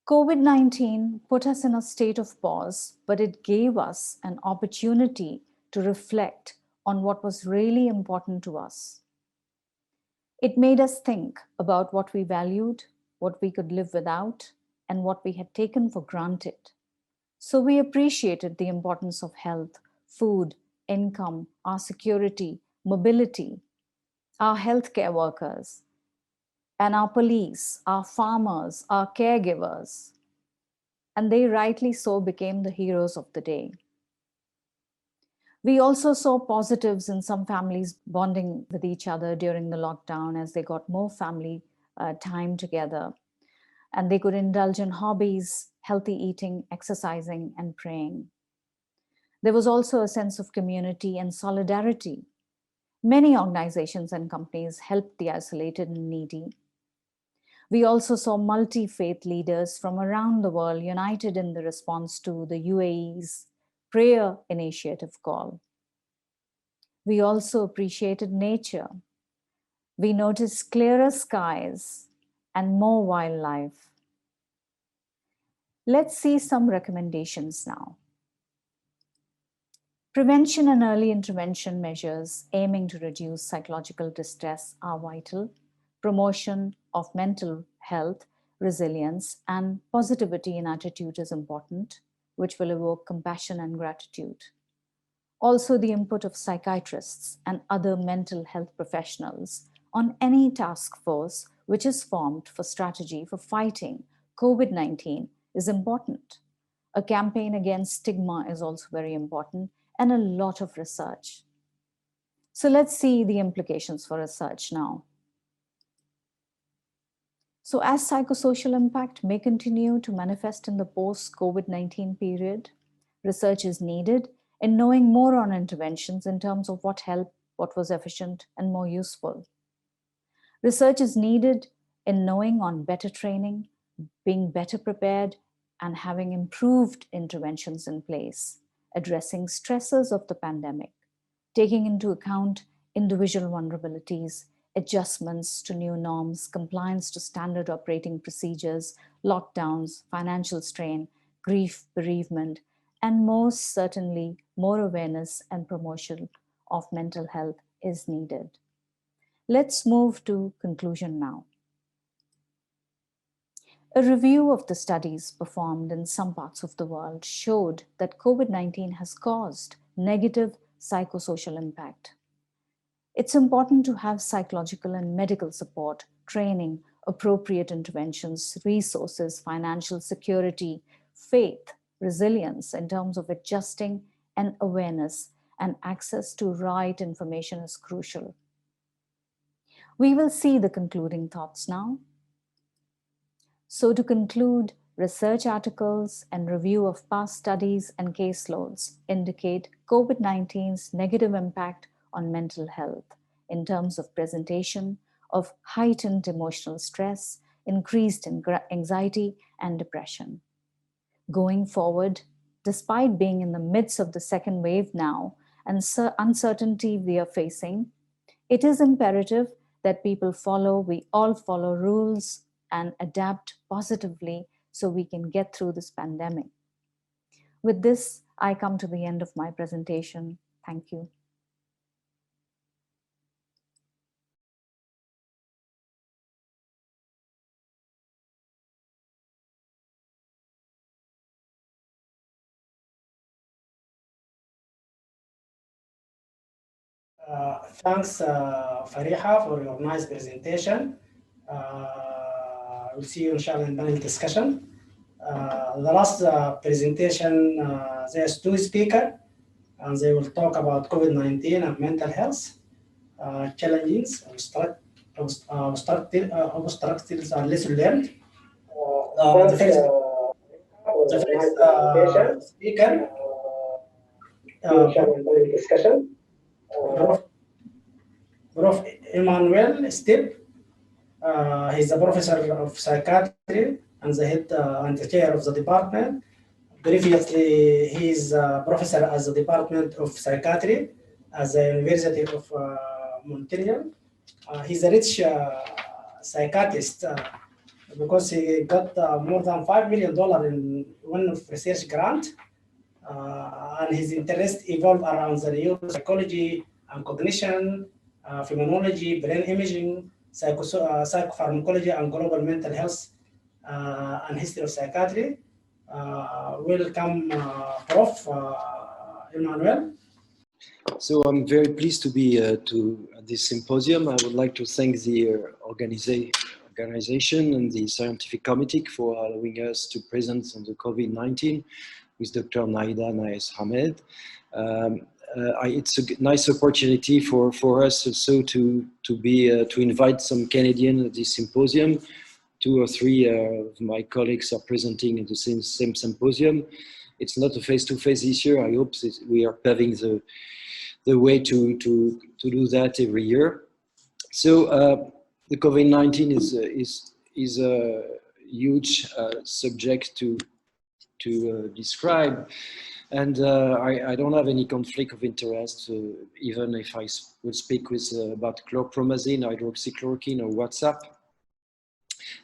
[SPEAKER 3] COVID-19 put us in a state of pause, but it gave us an opportunity to reflect on what was really important to us. It made us think about what we valued, what we could live without, and what we had taken for granted. So we appreciated the importance of health, food, income, our security, mobility, our healthcare workers, and our police, our farmers, our caregivers. And they rightly so became the heroes of the day. We also saw positives in some families bonding with each other during the lockdown as they got more family time together. And they could indulge in hobbies, healthy eating, exercising, and praying. There was also a sense of community and solidarity. Many organizations and companies helped the isolated and needy. We also saw multi-faith leaders from around the world united in the response to the UAE's prayer initiative call. We also appreciated nature. We noticed clearer skies and more wildlife. Let's see some recommendations now. Prevention and early intervention measures aiming to reduce psychological distress are vital. Promotion of mental health, resilience, and positivity in attitude is important, which will evoke compassion and gratitude. Also, the input of psychiatrists and other mental health professionals on any task force which is formed for strategy for fighting COVID-19 is important. A campaign against stigma is also very important, and a lot of research. So let's see the implications for research now. So as psychosocial impact may continue to manifest in the post-COVID-19 period, research is needed in knowing more on interventions in terms of what helped, what was efficient, and more useful. Research is needed in knowing on better training, being better prepared, and having improved interventions in place, addressing stresses of the pandemic, taking into account individual vulnerabilities, adjustments to new norms, compliance to standard operating procedures, lockdowns, financial strain, grief, bereavement, and most certainly more awareness and promotion of mental health is needed. Let's move to conclusion now. A review of the studies performed in some parts of the world showed that COVID-19 has caused negative psychosocial impact. It's important to have psychological and medical support, training, appropriate interventions, resources, financial security, faith, resilience in terms of adjusting and awareness, and access to right information is crucial. We will see the concluding thoughts now. So to conclude, research articles and review of past studies and caseloads indicate COVID-19's negative impact on mental health in terms of presentation of heightened emotional stress, increased anxiety, and depression. Going forward, despite being in the midst of the second wave now and uncertainty we are facing, it is imperative that we all follow rules and adapt positively so we can get through this pandemic. With this, I come to the end of my presentation. Thank you.
[SPEAKER 1] Thanks, Fariha, for your nice presentation. We'll see you, inshallah, in panel discussion. The last presentation, there's two speakers, and they will talk about COVID-19 and mental health challenges, obstacles, and lessons learned. The first speaker, discussion. Prof. Emmanuel Step. He's a professor of psychiatry and the head and the chair of the department. Previously, he's a professor at the Department of Psychiatry at the University of Montreal. He's a rich psychiatrist because he got more than $5 million in one research grant. And his interest evolved around the neuropsychology and cognition, phenomenology, brain imaging, psychopharmacology, and global mental health and history of psychiatry. Welcome, Prof. Emmanuel.
[SPEAKER 4] So I'm very pleased to be at this symposium. I would like to thank the organization and the scientific committee for allowing us to present on the COVID-19 with Dr. Naida Naez Hamed. It's a nice opportunity for us also to invite some Canadians at this symposium. 2 or 3 of my colleagues are presenting at the same symposium. It's not a face-to-face this year. I hope that we are paving the way to do that every year. So the COVID-19 is a huge subject to describe, and I don't have any conflict of interest, even if I would speak about chlorpromazine, hydroxychloroquine, or WhatsApp.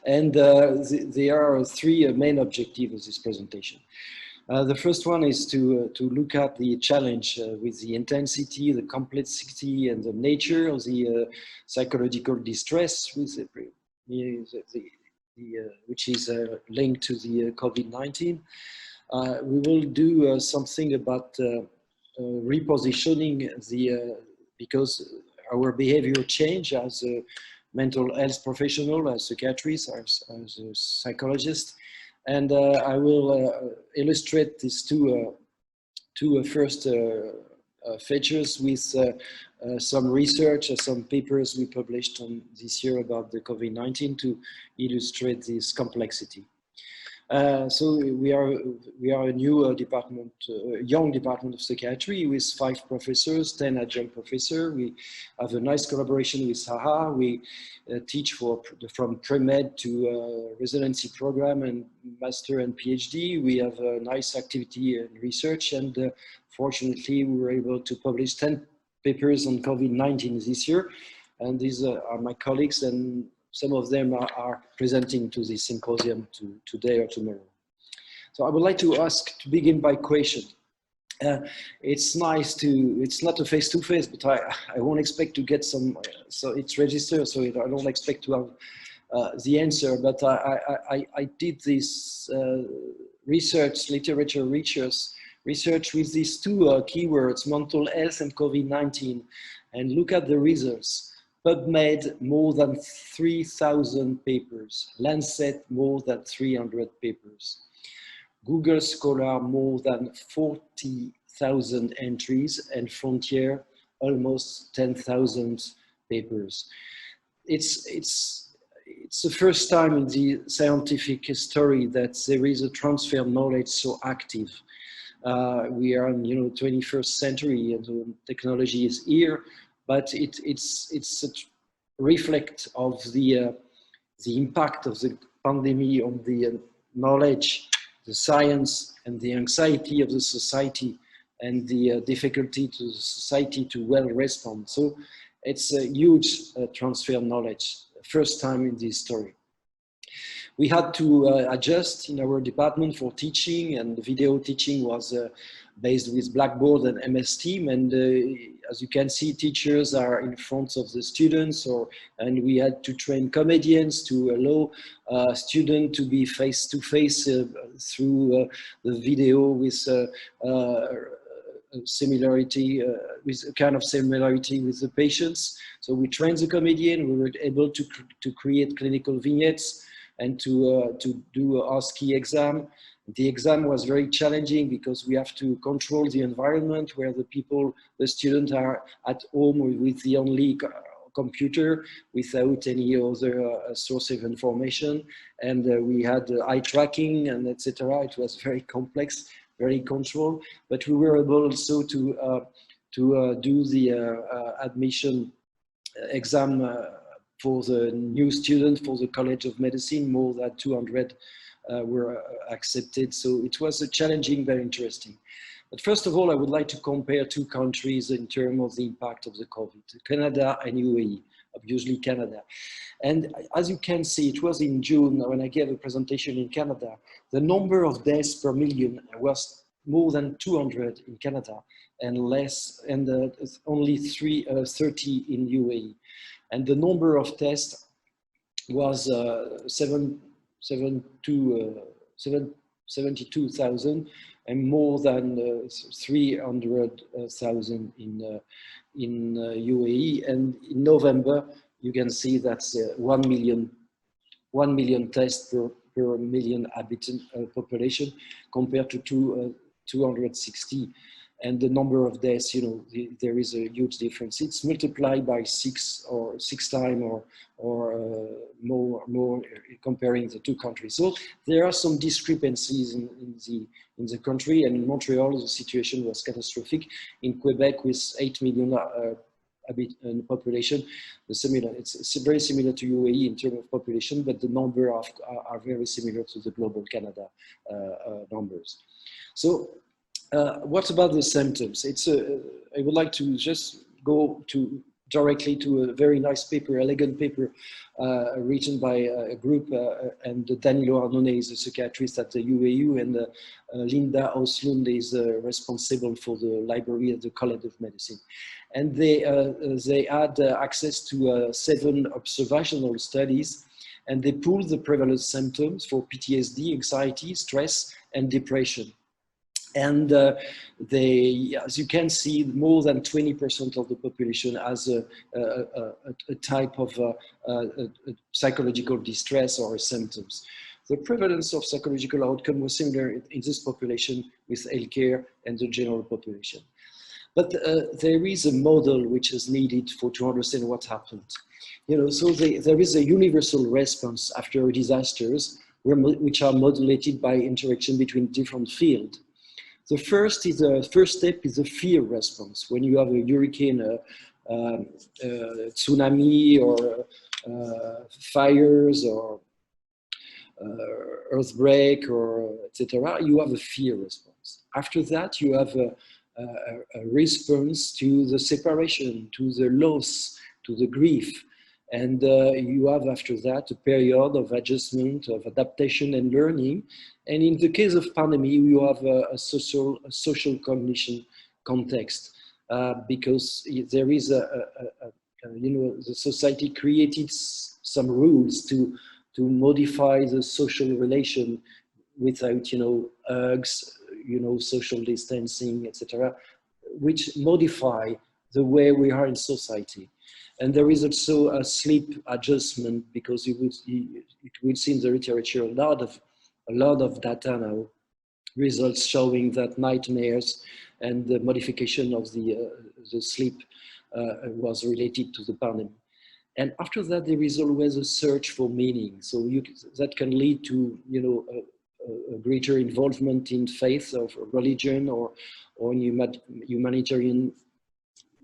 [SPEAKER 4] And there are 3 main objectives of this presentation. The first one is to look at the challenge with the intensity, the complexity, and the nature of the psychological distress with which is linked to the COVID-19. We will do something about repositioning because our behavior change as a mental health professional, as psychiatrists, as a psychologist. And I will illustrate these two first features with some research, some papers we published this year about the COVID-19 to illustrate this complexity. So we are a new department, young department of psychiatry with 5 professors, 10 adjunct professors. We have a nice collaboration with SAHA. We teach from pre-med to residency program and master and PhD. We have a nice activity in research, and fortunately we were able to publish 10 papers on COVID-19 this year. And these are my colleagues, and some of them are presenting to this symposium today or tomorrow. So I would like to begin by question. It's not a face-to-face, but I won't expect to get some, so it's registered, so I don't expect to have the answer, but I did this literature research with these 2 keywords, mental health and COVID-19, and look at the results. PubMed, more than 3,000 papers. Lancet, more than 300 papers. Google Scholar, more than 40,000 entries, and Frontier, almost 10,000 papers. It's the first time in the scientific history that there is a transfer of knowledge so active. We are in 21st century, and the technology is here. But it's a reflect of the impact of the pandemic on the knowledge, the science, and the anxiety of the society, and the difficulty to the society to well respond. So it's a huge transfer of knowledge, first time in this story. We had to adjust in our department for teaching, and video teaching was based with Blackboard and MS Team, and as you can see, teachers are in front of the students, and we had to train comedians to allow students to be face-to-face through the video with a similarity, with a kind of similarity with the patients. So we trained the comedian, we were able to create clinical vignettes and to do a OSCE exam. The exam was very challenging because we have to control the environment where the students are at home with the only computer without any other source of information. And we had eye tracking and etc. It was very complex, very controlled, but we were able also to do the admission exam for the new student for the College of Medicine. More than 200 were accepted. So it was challenging, very interesting. But first of all, I would like to compare two countries in terms of the impact of the COVID, Canada and UAE, obviously Canada. And as you can see, it was in June when I gave a presentation in Canada, the number of deaths per million was more than 200 in Canada and only 30 in UAE. And the number of tests was 72,000 and more than 300,000 in UAE. And in November, you can see that's 1 million tests per million habitant population compared to 260. And the number of deaths, there is a huge difference. It's multiplied by six times or more comparing the two countries. So there are some discrepancies in the country, and in Montreal the situation was catastrophic. In Quebec, with 8 million population, it's very similar to UAE in terms of population, but the number are very similar to the global Canada numbers. So what about the symptoms? I would like to just go directly to a very nice paper, elegant paper, written by a group, and Danilo Arnone is a psychiatrist at the UAU, and Linda Oslund is responsible for the library at the College of Medicine. And they had access to 7 observational studies, and they pooled the prevalent symptoms for PTSD, anxiety, stress, and depression. And as you can see, more than 20% of the population has a type of psychological distress or symptoms. The prevalence of psychological outcome was similar in this population with healthcare and the general population. But there is a model which is needed to understand what happened. So there is a universal response after disasters, which are modulated by interaction between different fields. The first step is a fear response. When you have a hurricane, tsunami, or fires, or earthquake, or etc., you have a fear response. After that, you have a response to the separation, to the loss, to the grief. And you have after that a period of adjustment, of adaptation and learning. And in the case of pandemic, you have a social cognition context, because there is the society created some rules to modify the social relation without, hugs, social distancing, etc., which modify the way we are in society. And there is also a sleep adjustment, because it would see in the literature a lot of data now, results showing that nightmares and the modification of the sleep was related to the pandemic. And after that, there is always a search for meaning. So that can lead to a greater involvement in faith of religion or in humanitarian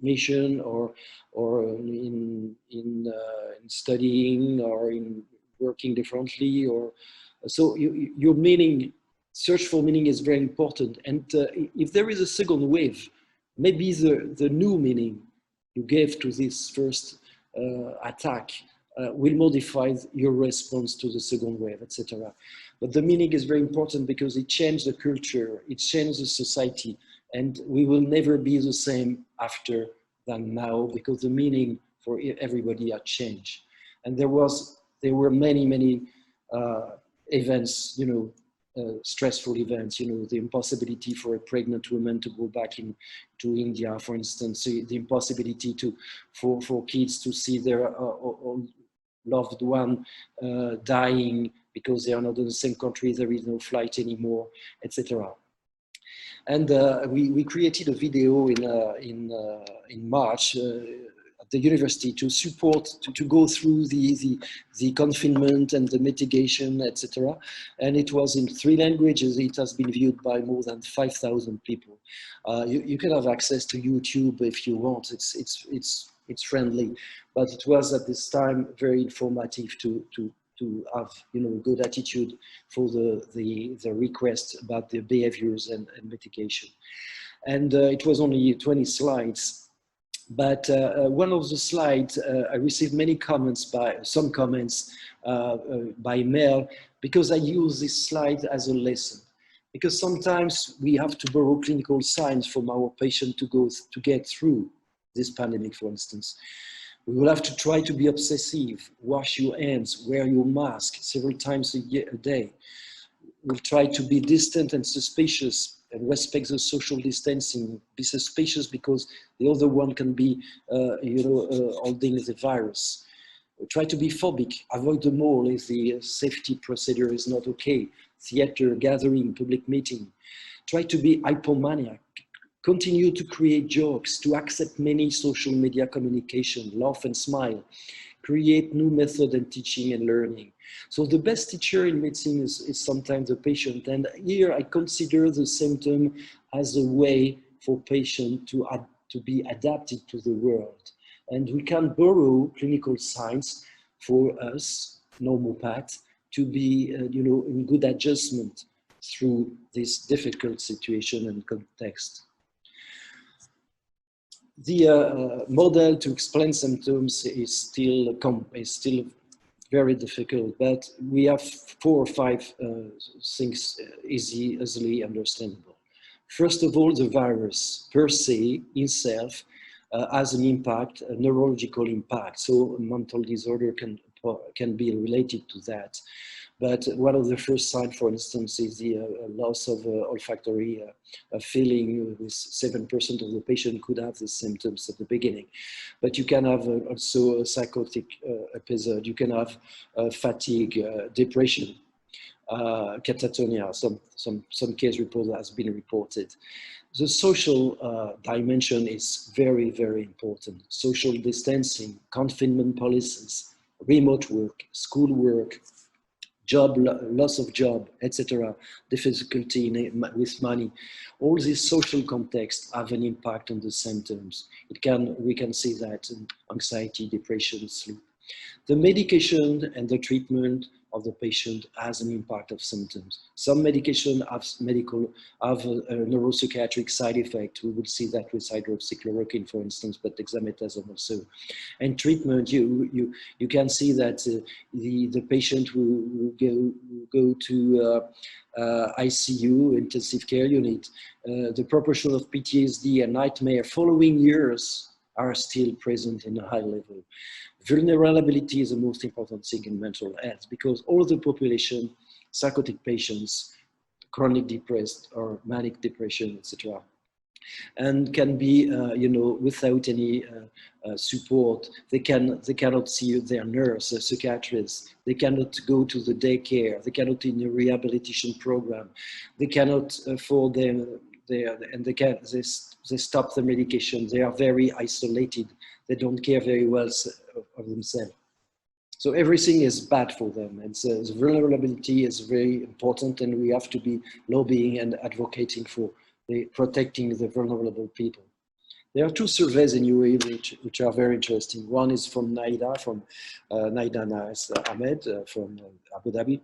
[SPEAKER 4] mission, or in studying, or in working differently, or so your meaning, search for meaning is very important. And if there is a second wave, maybe the new meaning you gave to this first attack will modify your response to the second wave, etc. But the meaning is very important because it changed the culture, it changed the society, and we will never be the same after than now, because the meaning for everybody had changed. And there were many events, stressful events, you know, the impossibility for a pregnant woman to go back to India, for instance, the impossibility for kids to see their loved one dying because they are not in the same country, there is no flight anymore, etc. And we created a video in March at the university to support, to go through the confinement and the mitigation, etc. And it was in 3 languages. It has been viewed by more than 5,000 people. You can have access to YouTube if you want. It's friendly, but it was at this time very informative to have, you know, good attitude for the request about the behaviors and mitigation. And it was only 20 slides. But one of the slides, I received many comments by mail, because I use this slide as a lesson. Because sometimes we have to borrow clinical science from our patient to get through this pandemic, for instance. We will have to try to be obsessive, wash your hands, wear your mask several times a day. We'll try to be distant and suspicious and respect the social distancing. Be suspicious because the other one can be, holding the virus. We'll try to be phobic, avoid the mall if the safety procedure is not okay. Theater, gathering, public meeting. Try to be hypomaniac. Continue to create jokes, to accept many social media communication, laugh and smile, create new method in teaching and learning. So the best teacher in medicine is sometimes the patient. And here I consider the symptom as a way for patient to be adapted to the world. And we can borrow clinical science for us, normal path, to be in good adjustment through this difficult situation and context. The model to explain symptoms is still very difficult, but we have 4 or 5 things easily understandable. First of all, the virus per se itself has an impact, a neurological impact. So a mental disorder can be related to that. But one of the first signs, for instance, is the loss of olfactory feeling. With 7% of the patient could have these symptoms at the beginning. But you can have also a psychotic episode. You can have fatigue, depression, catatonia. Some case report has been reported. The social dimension is very, very important. Social distancing, confinement policies, remote work, school work, loss of job, etc., difficulty with money. All these social contexts have an impact on the symptoms. We can see that in anxiety, depression, sleep. The medication and the treatment of the patient has an impact of symptoms. Some medication have a neuropsychiatric side effect. We will see that with hydroxychloroquine, for instance, but dexamethasone also. And treatment, you can see that the patient will go to ICU, intensive care unit. The proportion of PTSD and nightmare following years are still present in a high level. Vulnerability is the most important thing in mental health, because all the population, psychotic patients, chronic depressed or manic depression, etc., and can be, without any support. They cannot see their nurse, a psychiatrist. They cannot go to the daycare. They cannot in a rehabilitation program. They cannot afford them. They stop the medication. They are very isolated. They don't care very well of themselves. So everything is bad for them. And so the vulnerability is very important, and we have to be lobbying and advocating for protecting the vulnerable people. There are 2 surveys in UAE which are very interesting. One is from NIDA, from Naida Nas Ahmed from Abu Dhabi,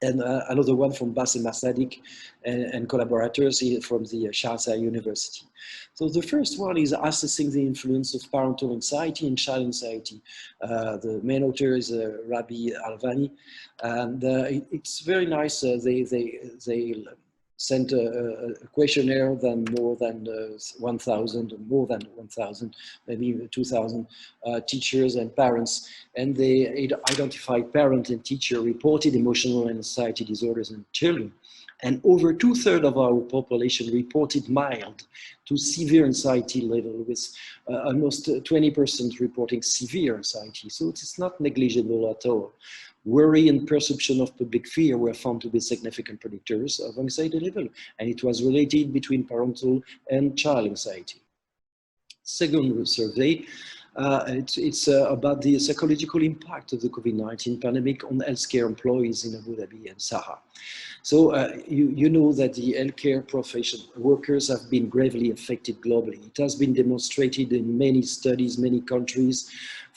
[SPEAKER 4] and another one from Bassem Assadik and collaborators from the Sharjah University. So the first one is assessing the influence of parental anxiety and child anxiety. The main author is Rabi Alvani, and it's very nice. sent a questionnaire than more than 1,000, more than 1,000, maybe 2,000 teachers and parents, and they identified parent and teacher reported emotional and anxiety disorders in children. And over 2/3 of our population reported mild to severe anxiety level, with almost 20% reporting severe anxiety. So it's not negligible at all. Worry and perception of public fear were found to be significant predictors of anxiety level, and it was related between parental and child anxiety. Second survey, it's about the psychological impact of the COVID-19 pandemic on healthcare employees in Abu Dhabi and Saha. So you know that the healthcare profession workers have been gravely affected globally. It has been demonstrated in many studies, many countries,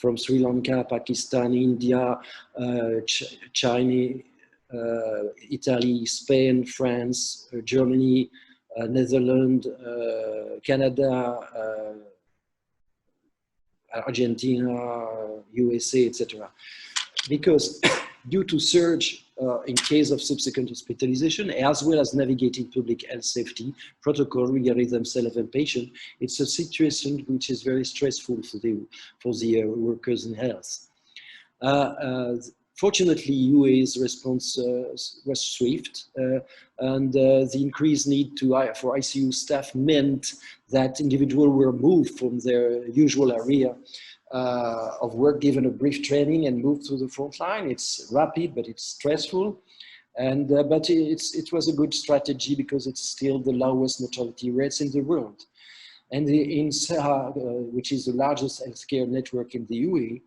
[SPEAKER 4] from Sri Lanka, Pakistan, India, China, Italy, Spain, France, Germany, Netherlands, Canada, Argentina, USA, etc. Because due to surge in case of subsequent hospitalization, as well as navigating public health safety protocol regarding themselves and patient, it's a situation which is very stressful for the workers in health. Fortunately, UAE's response was swift, and the increased need for ICU staff meant that individuals were moved from their usual area of work, given a brief training, and moved to the front line. It's rapid, but it's stressful. And, but it was a good strategy because it's still the lowest mortality rates in the world. And in Saha, which is the largest healthcare network in the UAE,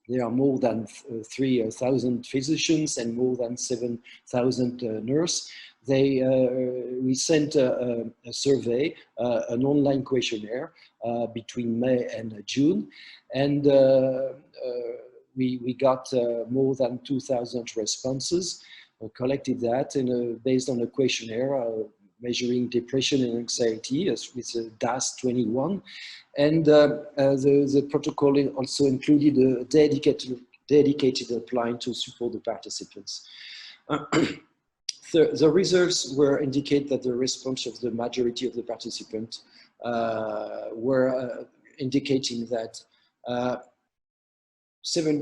[SPEAKER 4] there are more than 3,000 physicians and more than 7,000 nurses. We sent a survey, an online questionnaire between May and June, and we got more than 2,000 responses. Collected that, and based on a questionnaire measuring depression and anxiety with DAS-21. And the protocol also included a dedicated helpline to support the participants. The results indicate that the response of the majority of the participants were indicating that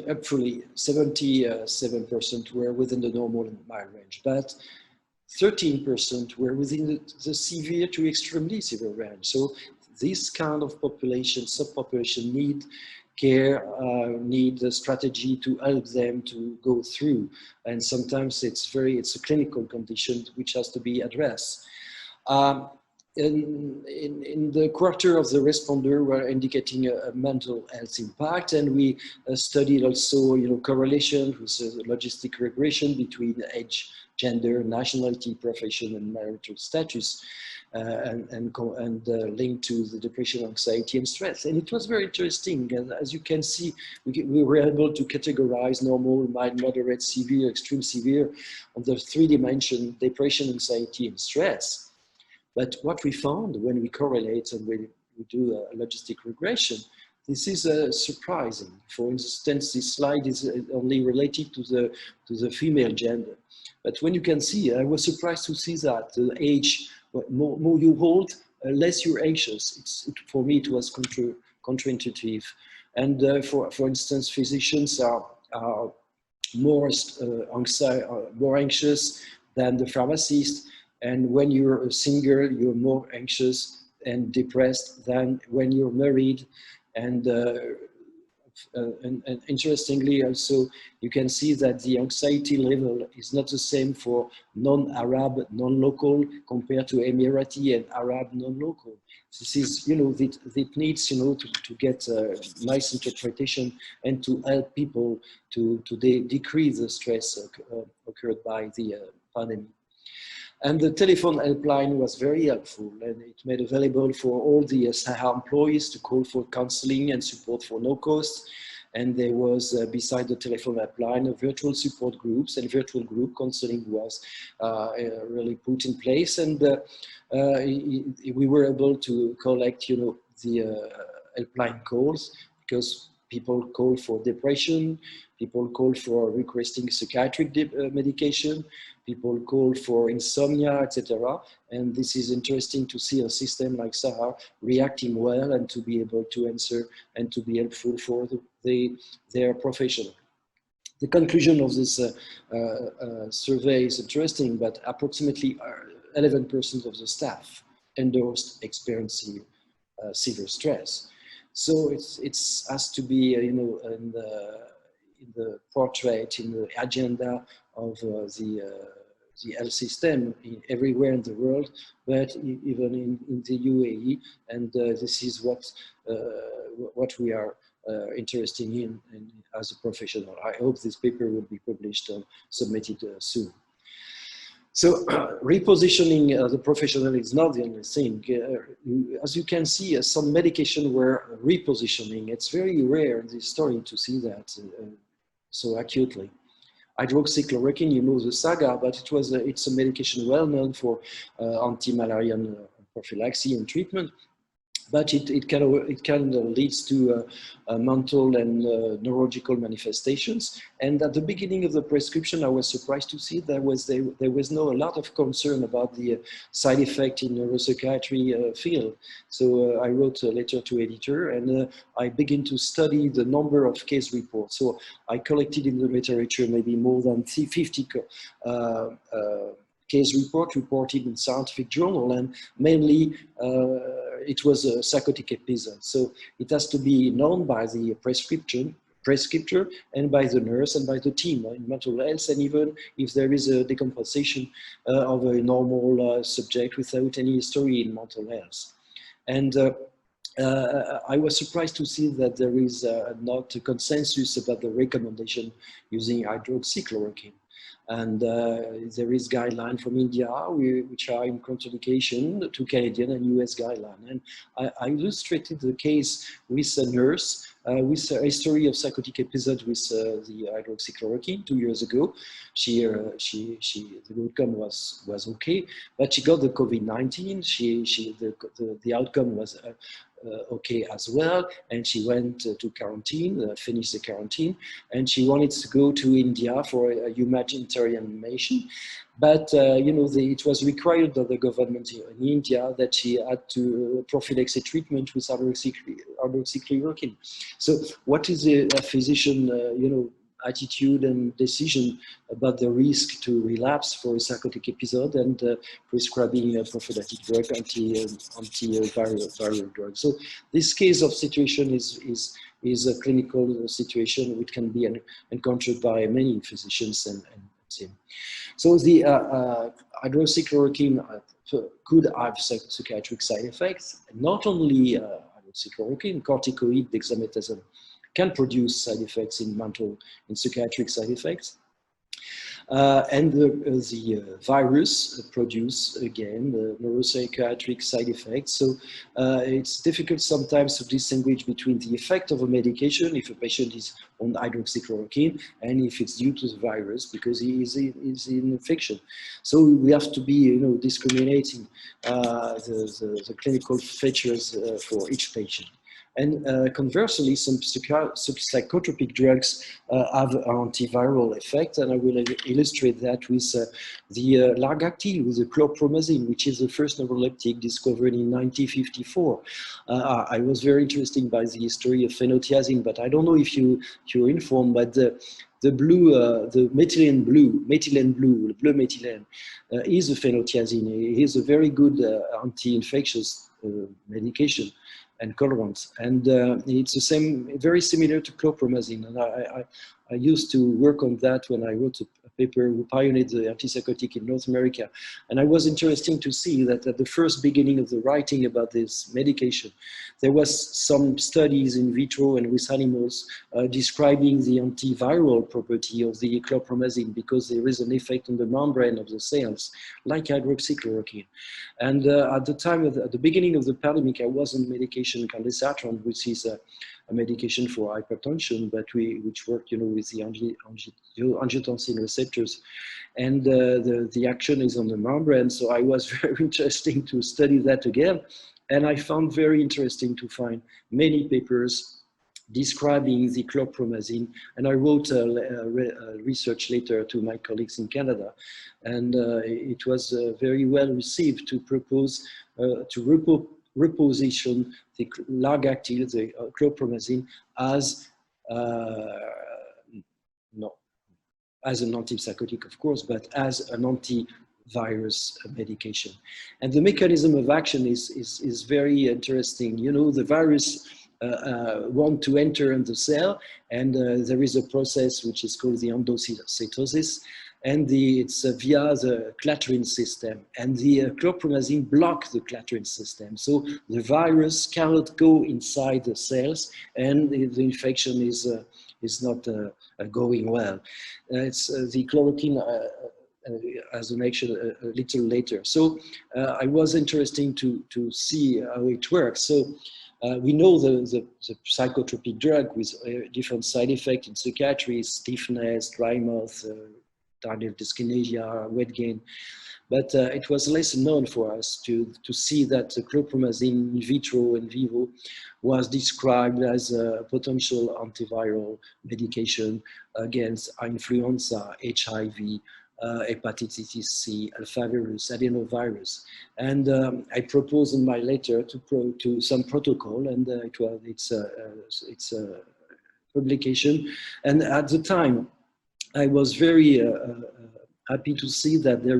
[SPEAKER 4] actually 77% were within the normal and mild range, but 13% were within the severe to extremely severe range. So this kind of population, subpopulation, need care, need a strategy to help them to go through. And sometimes it's a clinical condition which has to be addressed. In the quarter of the responder were indicating a mental health impact, and we studied also, correlation with logistic regression between age, gender, nationality, profession, and marital status, and linked to the depression, anxiety, and stress. And it was very interesting. And as you can see, we were able to categorize normal, mild, moderate, severe, extreme severe on the 3 dimensions: depression, anxiety, and stress. But what we found when we correlate and we do a logistic regression, this is surprising. For instance, this slide is only related to the female gender. But when you can see, I was surprised to see that the age, more you hold, less you're anxious. For me, it was counterintuitive. And for instance, physicians are more anxious than the pharmacist. And when you're a single, you're more anxious and depressed than when you're married. And interestingly, also, you can see that the anxiety level is not the same for non-Arab, non-local compared to Emirati and Arab non-local. This is, it needs, to get a nice interpretation and to help people to decrease the stress occurred by the pandemic. And the telephone helpline was very helpful, and it made available for all the Saha employees to call for counseling and support for no cost. And there was, beside the telephone helpline, virtual support groups, and virtual group counseling was really put in place. And we were able to collect, the helpline calls, because People call for depression, people call for requesting psychiatric medication, people call for insomnia, etc. And this is interesting to see a system like SAHAR reacting well and to be able to answer and to be helpful for their professional. The conclusion of this survey is interesting, but approximately 11% of the staff endorsed experiencing severe stress. So it has to be, you know, in the portrait, in the agenda of the health system everywhere in the world, but even in the UAE, and this is what we are interested in as a professional. I hope this paper will be published and submitted soon. So repositioning the professional is not the only thing. As you can see, some medication were repositioning. It's very rare in this story to see that so acutely. Hydroxychloroquine, you know the saga, but it's a medication well known for anti-malarial prophylaxis and treatment. But it can lead to mental and neurological manifestations. And at the beginning of the prescription, I was surprised to see there was a lot of concern about the side effect in neuropsychiatry field. So I wrote a letter to editor, and I began to study the number of case reports. So I collected in the literature maybe more than 50 case reported in scientific journal, and mainly it was a psychotic episode. So it has to be known by the prescriptor and by the nurse and by the team in mental health, and even if there is a decompensation of a normal subject without any history in mental health. And I was surprised to see that there is not a consensus about the recommendation using hydroxychloroquine. And there is guideline from India, which are in contradiction to Canadian and US guideline. And I illustrated the case with a nurse with a history of psychotic episode with the hydroxychloroquine 2 years ago. The outcome was okay, but she got the COVID-19. The outcome was okay as well, and she went to quarantine, finished the quarantine, and she wanted to go to India for a humanitarian mission. But it was required by the government in India that she had to prophylaxis treatment with hydroxychloroquine. So, what is a physician, attitude and decision about the risk to relapse for a psychotic episode and prescribing a prophylactic drug, antiviral drug. So this case of situation is a clinical situation which can be encountered by many physicians and team. So the hydroxychloroquine could have psychiatric side effects. Not only hydroxychloroquine, corticoid, dexamethasone can produce side effects in psychiatric side effects. And the virus produce, again, the neuropsychiatric side effects. So it's difficult sometimes to distinguish between the effect of a medication if a patient is on hydroxychloroquine and if it's due to the virus because he is in infection. So we have to be, discriminating the clinical features for each patient. And conversely, some psychotropic drugs have an antiviral effect, and I will illustrate that with the Largactil, with the chlorpromazine, which is the first neuroleptic discovered in 1954. I was very interested by the history of phenothiazine, but I don't know if you're informed, but the methylene blue methylene is a phenothiazine. It is a very good anti-infectious medication and colorant, and it's the same, very similar to chlorpromazine. And I used to work on that when I wrote a paper who pioneered the antipsychotic in North America. And I was interesting to see that at the first beginning of the writing about this medication, there was some studies in vitro and with animals describing the antiviral property of the chlorpromazine because there is an effect on the membrane of the cells, like hydroxychloroquine. And at the time, at the beginning of the pandemic, I was on medication candesatran, which is a medication for hypertension, but which worked, with the angiotensin receptors, and the action is on the membrane. So I was very interested to study that again, and I found very interesting to find many papers describing the chlorpromazine, and I wrote a research letter to my colleagues in Canada, and it was very well received to propose to reposition the Largactil, the chlorpromazine, as as an antipsychotic, of course, but as an antivirus medication. And the mechanism of action is very interesting. You know, the virus want to enter in the cell, and there is a process which is called the endocytosis, and it's via the clathrin system, and the chlorpromazine block the clathrin system. So the virus cannot go inside the cells, and the infection is not going well. It's the chloroquine as an action a little later. So I was interested to see how it works. So we know the psychotropic drug with different side effects in psychiatry, stiffness, dry mouth, tardive dyskinesia, weight gain. But it was less known for us to see that the chlorpromazine in vitro and vivo was described as a potential antiviral medication against influenza, HIV, hepatitis C, alphavirus, adenovirus. And I proposed in my letter to some protocol, and it's a publication. And at the time, I was very happy to see that there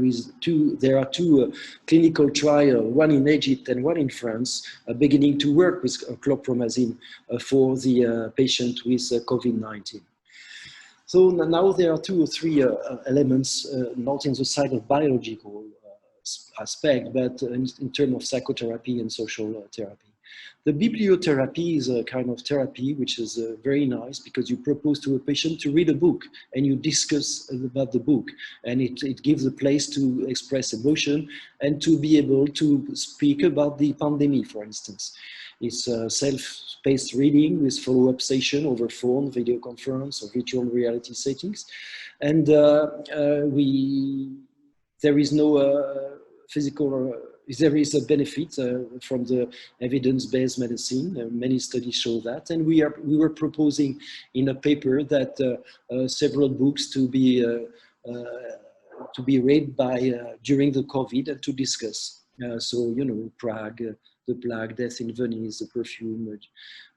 [SPEAKER 4] are two clinical trials, one in Egypt and one in France, beginning to work with chlorpromazine for the patient with COVID-19. So now there are 2 or 3 elements, not in the side of biological aspect, but in terms of psychotherapy and social therapy. The bibliotherapy is a kind of therapy which is very nice, because you propose to a patient to read a book and you discuss about the book, and it gives a place to express emotion and to be able to speak about the pandemic, for instance. It's self-paced reading with follow-up session over phone, video conference, or virtual reality settings. And there is no physical there is a benefit from the evidence-based medicine. Many studies show that, and we were proposing in a paper that several books to be read during the COVID and to discuss. So, you know, Prague, The Plague, Death in Venice, The Perfume,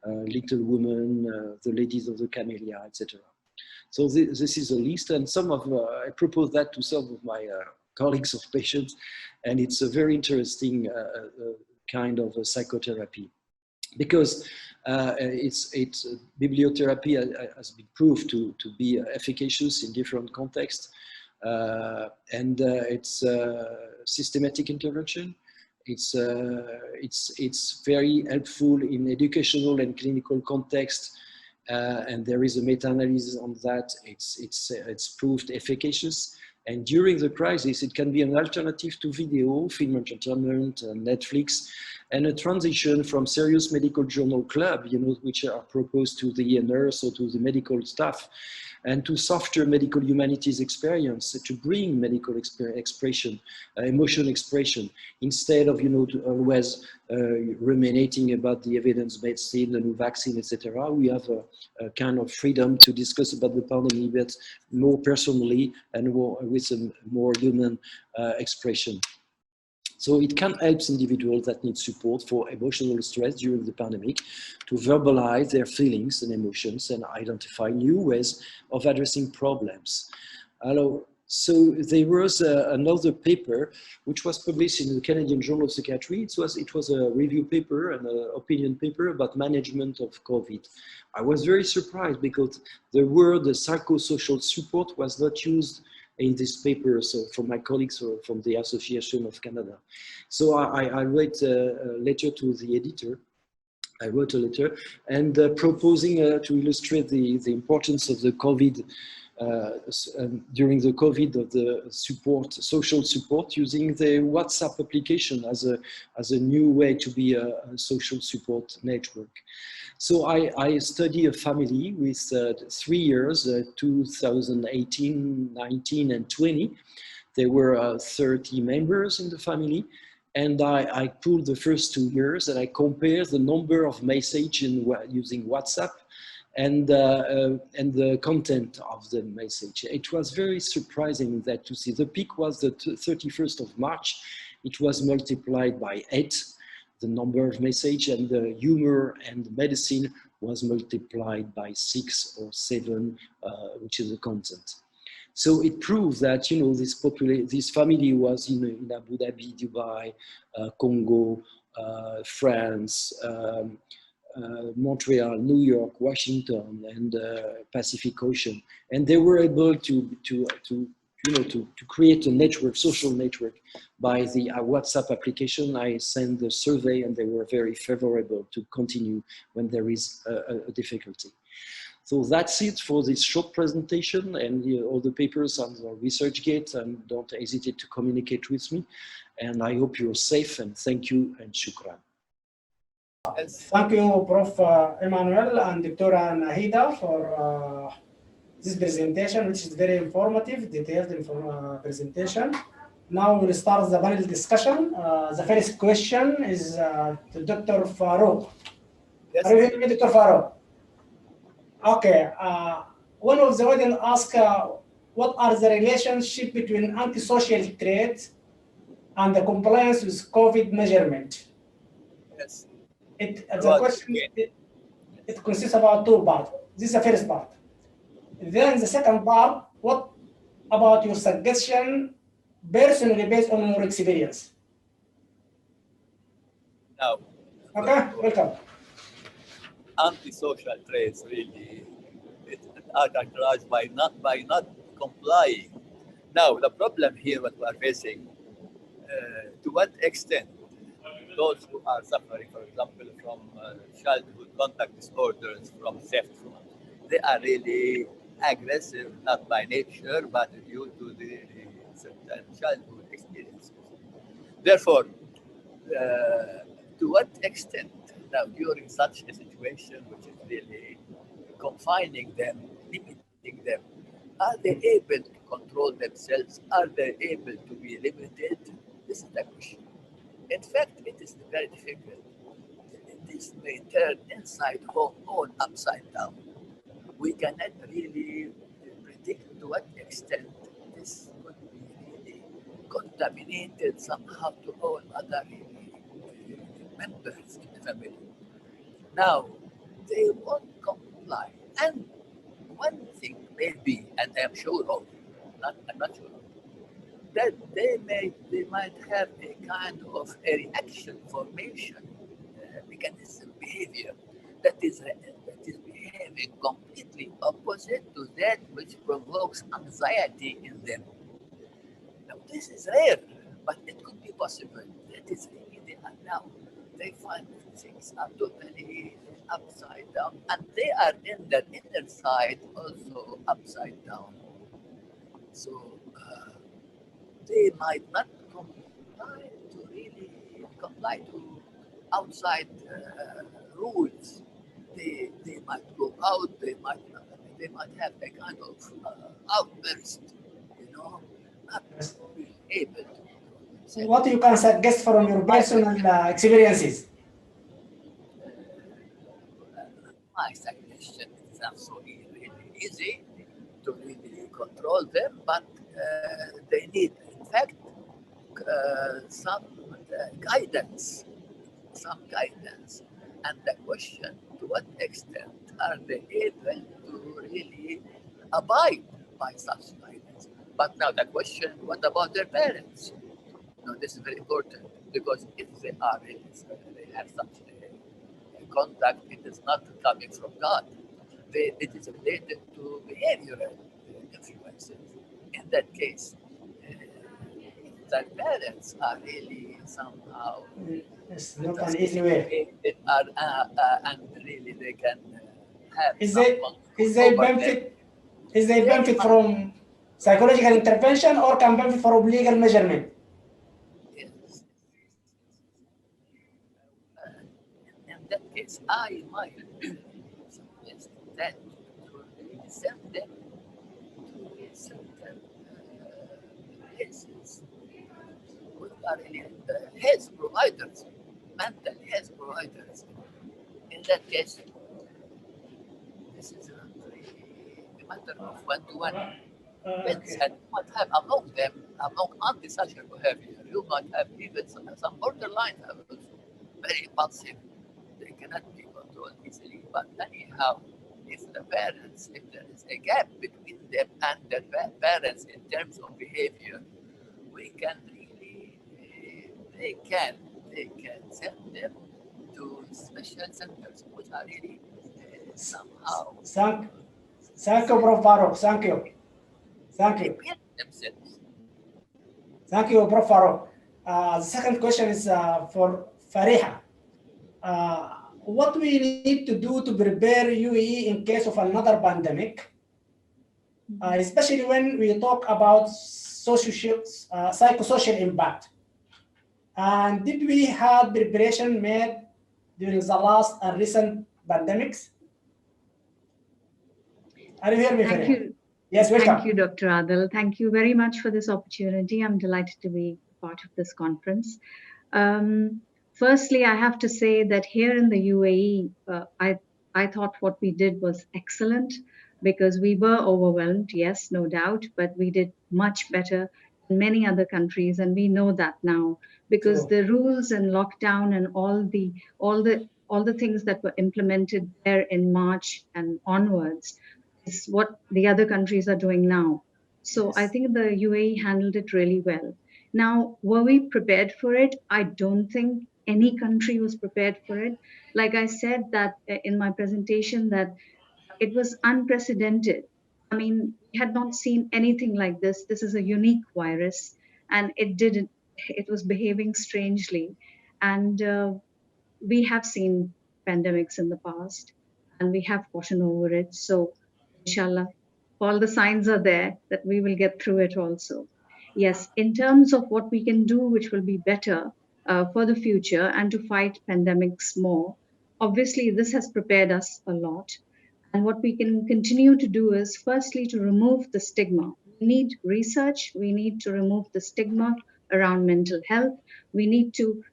[SPEAKER 4] Little Woman, The Ladies of the Camellia, etc. So this is a list, and I proposed that to some of my colleagues of patients, and it's a very interesting kind of a psychotherapy, because bibliotherapy has been proved to be efficacious in different contexts, and it's systematic intervention. It's very helpful in educational and clinical context, and there is a meta-analysis on that. It's proved efficacious. And during the crisis, it can be an alternative to video, film entertainment, Netflix, and a transition from serious medical journal club, you know, which are proposed to the nurse or to the medical staff, and to softer medical humanities experience, to bring medical expression, emotional expression, instead of, you know, to always ruminating about the evidence-based medicine, the new vaccine, etc. We have a kind of freedom to discuss about the pandemic, but more personally and with a more human expression. So it can help individuals that need support for emotional stress during the pandemic to verbalize their feelings and emotions and identify new ways of addressing problems. So there was another paper which was published in the Canadian Journal of Psychiatry. It was a review paper and an opinion paper about management of COVID. I was very surprised because the word psychosocial support was not used in this paper, so from my colleagues or from the Association of Canada. So I wrote a letter to the editor. I wrote a letter and proposing to illustrate the importance of the COVID, during the COVID, of the support, social support, using the WhatsApp application as a new way to be a social support network. So I study a family with 3 years, 2018, 19, and 20. There were 30 members in the family. And I pulled the first 2 years and I compared the number of messages using WhatsApp and the content of the message. It was very surprising that to see. The peak was the 31st of March. It was multiplied by 8, the number of message, and the humor and medicine was multiplied by 6 or 7, which is the content. So it proves that, you know, this family was in Abu Dhabi, Dubai, Congo, France, Montreal, New York, Washington, and Pacific Ocean, and they were able to create a network, social network, by the WhatsApp application. I sent the survey, and they were very favorable to continue when there is a difficulty. So that's it for this short presentation, and all the papers on the ResearchGate, and don't hesitate to communicate with me. And I hope you're safe, and thank you, and shukran.
[SPEAKER 1] Thank you, Prof. Emmanuel and Dr. Nahida for this presentation, which is very informative, detailed presentation. Now we'll start the panel discussion. The first question is to Dr. Farouk.
[SPEAKER 2] Yes.
[SPEAKER 1] Are you hearing me, Dr. Farouk? Okay. One of the audience asked, what are the relationship between antisocial traits and the compliance with COVID measurement?
[SPEAKER 2] Yes.
[SPEAKER 1] The question it consists about 2 parts. This is the first part. Then the second part, what about your suggestion personally based on your experience?
[SPEAKER 2] Now,
[SPEAKER 1] okay, welcome.
[SPEAKER 2] Antisocial traits really are characterized by not complying. Now, the problem here, what we are facing, to what extent those who are suffering, for example, from childhood contact disorders, from theft, they are really aggressive, not by nature, but due to the certain childhood experiences. Therefore, to what extent now during such a situation, which is really confining them, limiting them, are they able to control themselves? Are they able to be limited? This is the question. In fact, it is very difficult. This may turn inside home or upside down. We cannot really predict to what extent this could be really contaminated somehow to all other members in the family. Now, they won't comply. And one thing may be, and I'm sure of, I'm not sure of, that they might have a kind of a reaction formation mechanism behavior that is behaving completely opposite to that which provokes anxiety in them. Now this is rare, but it could be possible. That is really they are now. They find things are totally upside down, and they are in the inner side also upside down. So they might not comply to outside rules. They might go out. They might have a kind of outburst. Not being able to.
[SPEAKER 1] So what you can suggest from your personal experiences?
[SPEAKER 2] My suggestion is not so really easy to really control them, but they need, in fact, some guidance. And the question, to what extent are they able to really abide by such guidance? But now the question, what about their parents? Now this is very important, because if they are really, they have such a contact, it is not coming from God. It is related to behavioral influences. In that case, the parents are really somehow
[SPEAKER 1] it's not an easy way.
[SPEAKER 2] And really they can have
[SPEAKER 1] is they benefit from psychological intervention or can benefit from legal measurement?
[SPEAKER 2] Yes. In that case, I might suggest that to send them to certain places who are really health providers, mental health providers. In that case, this is a matter of one-to-one.
[SPEAKER 1] Okay.
[SPEAKER 2] And you might have among them, among antisocial behavior, you might have even some borderline have also very impulsive. They cannot be controlled easily. But anyhow, if the parents, if there is a gap between them and the parents in terms of behavior, we can really, they can send them to special centers, which are really somehow
[SPEAKER 1] Thank you, Prof. Farouk. Thank you.
[SPEAKER 2] prepare themselves.
[SPEAKER 1] Thank you, Prof. Farouk. The second question is for Fariha. What we need to do to prepare UAE in case of another pandemic, especially when we talk about psychosocial impact. And did we have preparation made during the last and recent pandemics? Are you hearing me?
[SPEAKER 5] Thank you.
[SPEAKER 1] Yes, welcome.
[SPEAKER 5] Thank you, Dr. Adil. Thank you very much for this opportunity. I'm delighted to be part of this conference. Firstly, I have to say that here in the UAE, I thought what we did was excellent because we were overwhelmed, yes, no doubt, but we did much better than many other countries, and we know that now because
[SPEAKER 1] True.
[SPEAKER 5] the rules and lockdown and all the things that were implemented there in March and onwards is what the other countries are doing now. So I think the UAE handled it really well. Now, were we prepared for it? I don't think any country was prepared for it. Like I said that in my presentation, that it was unprecedented. I mean, we had not seen anything like this. This is a unique virus, and it was behaving strangely. And we have seen pandemics in the past, and we have gotten over it. So, inshallah, all the signs are there that we will get through it also. Yes, in terms of what we can do, which will be better for the future and to fight pandemics more, obviously this has prepared us a lot. And what we can continue to do is firstly to remove the stigma. We need research, we need to remove the stigma around mental health, we need to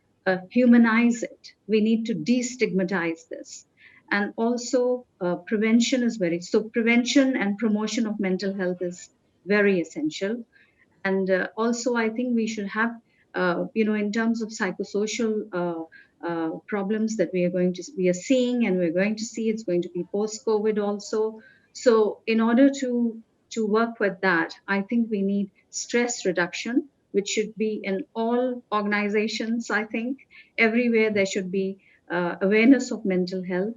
[SPEAKER 5] humanize it, we need to destigmatize this. And also prevention and promotion of mental health is very essential. And also, I think we should have, in terms of psychosocial problems that we are seeing, and we're going to see, it's going to be post-COVID also. So in order to work with that, I think we need stress reduction, which should be in all organizations. I think everywhere there should be awareness of mental health,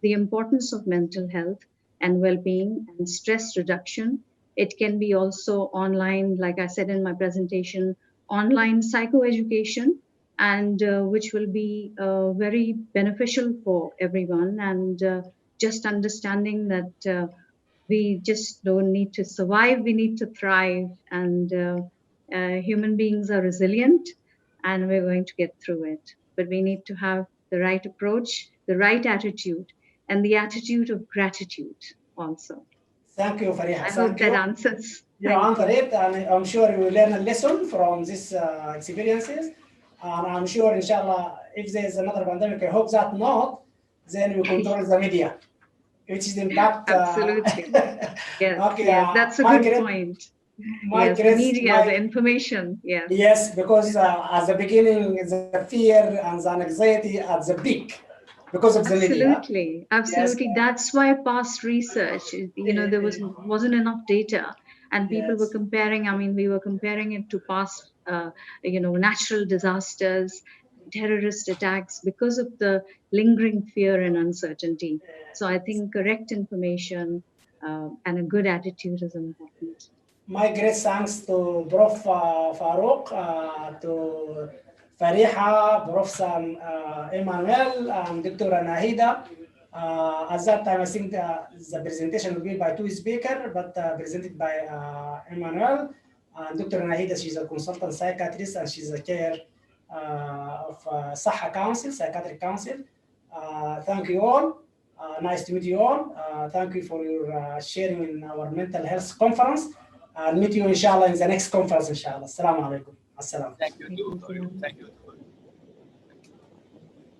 [SPEAKER 5] the importance of mental health and well-being and stress reduction. It can be also online, like I said in my presentation, online psychoeducation, and which will be very beneficial for everyone. And just understanding that we just don't need to survive, we need to thrive. And human beings are resilient, and we're going to get through it. But we need to have the right approach, the right attitude, and the attitude of gratitude also.
[SPEAKER 1] Thank you, Fariha.
[SPEAKER 5] I hope that answers.
[SPEAKER 1] You answered it, and I'm sure you will learn a lesson from these experiences. And I'm sure, inshallah, if there's another pandemic, I hope that not, then we control the media, which is impact.
[SPEAKER 5] Absolutely. Yes,
[SPEAKER 1] Okay,
[SPEAKER 5] yes, that's a good point. Yes, the media, the information, yes.
[SPEAKER 1] Yes, because at the beginning, the fear and the anxiety at the peak. Because of the media.
[SPEAKER 5] Absolutely. Yes. That's why past research, there wasn't enough data, and people were comparing. I mean, we were comparing it to past, natural disasters, terrorist attacks, because of the lingering fear and uncertainty. So I think correct information and a good attitude is important.
[SPEAKER 1] My great thanks to Prof. Farouk, to Fariha, Prof. Emmanuel, and Dr. Nahida. At that time, I think the presentation will be by two speakers, but presented by Emmanuel. And Dr. Nahida, she's a consultant psychiatrist, and she's a chair of Saha Council, Psychiatric Council. Thank you all. Nice to meet you all. Thank you for your sharing in our mental health conference. I'll meet you, inshallah, in the next conference, inshallah. Assalamu alaikum. Assalam.
[SPEAKER 2] Thank you, too. Thank you.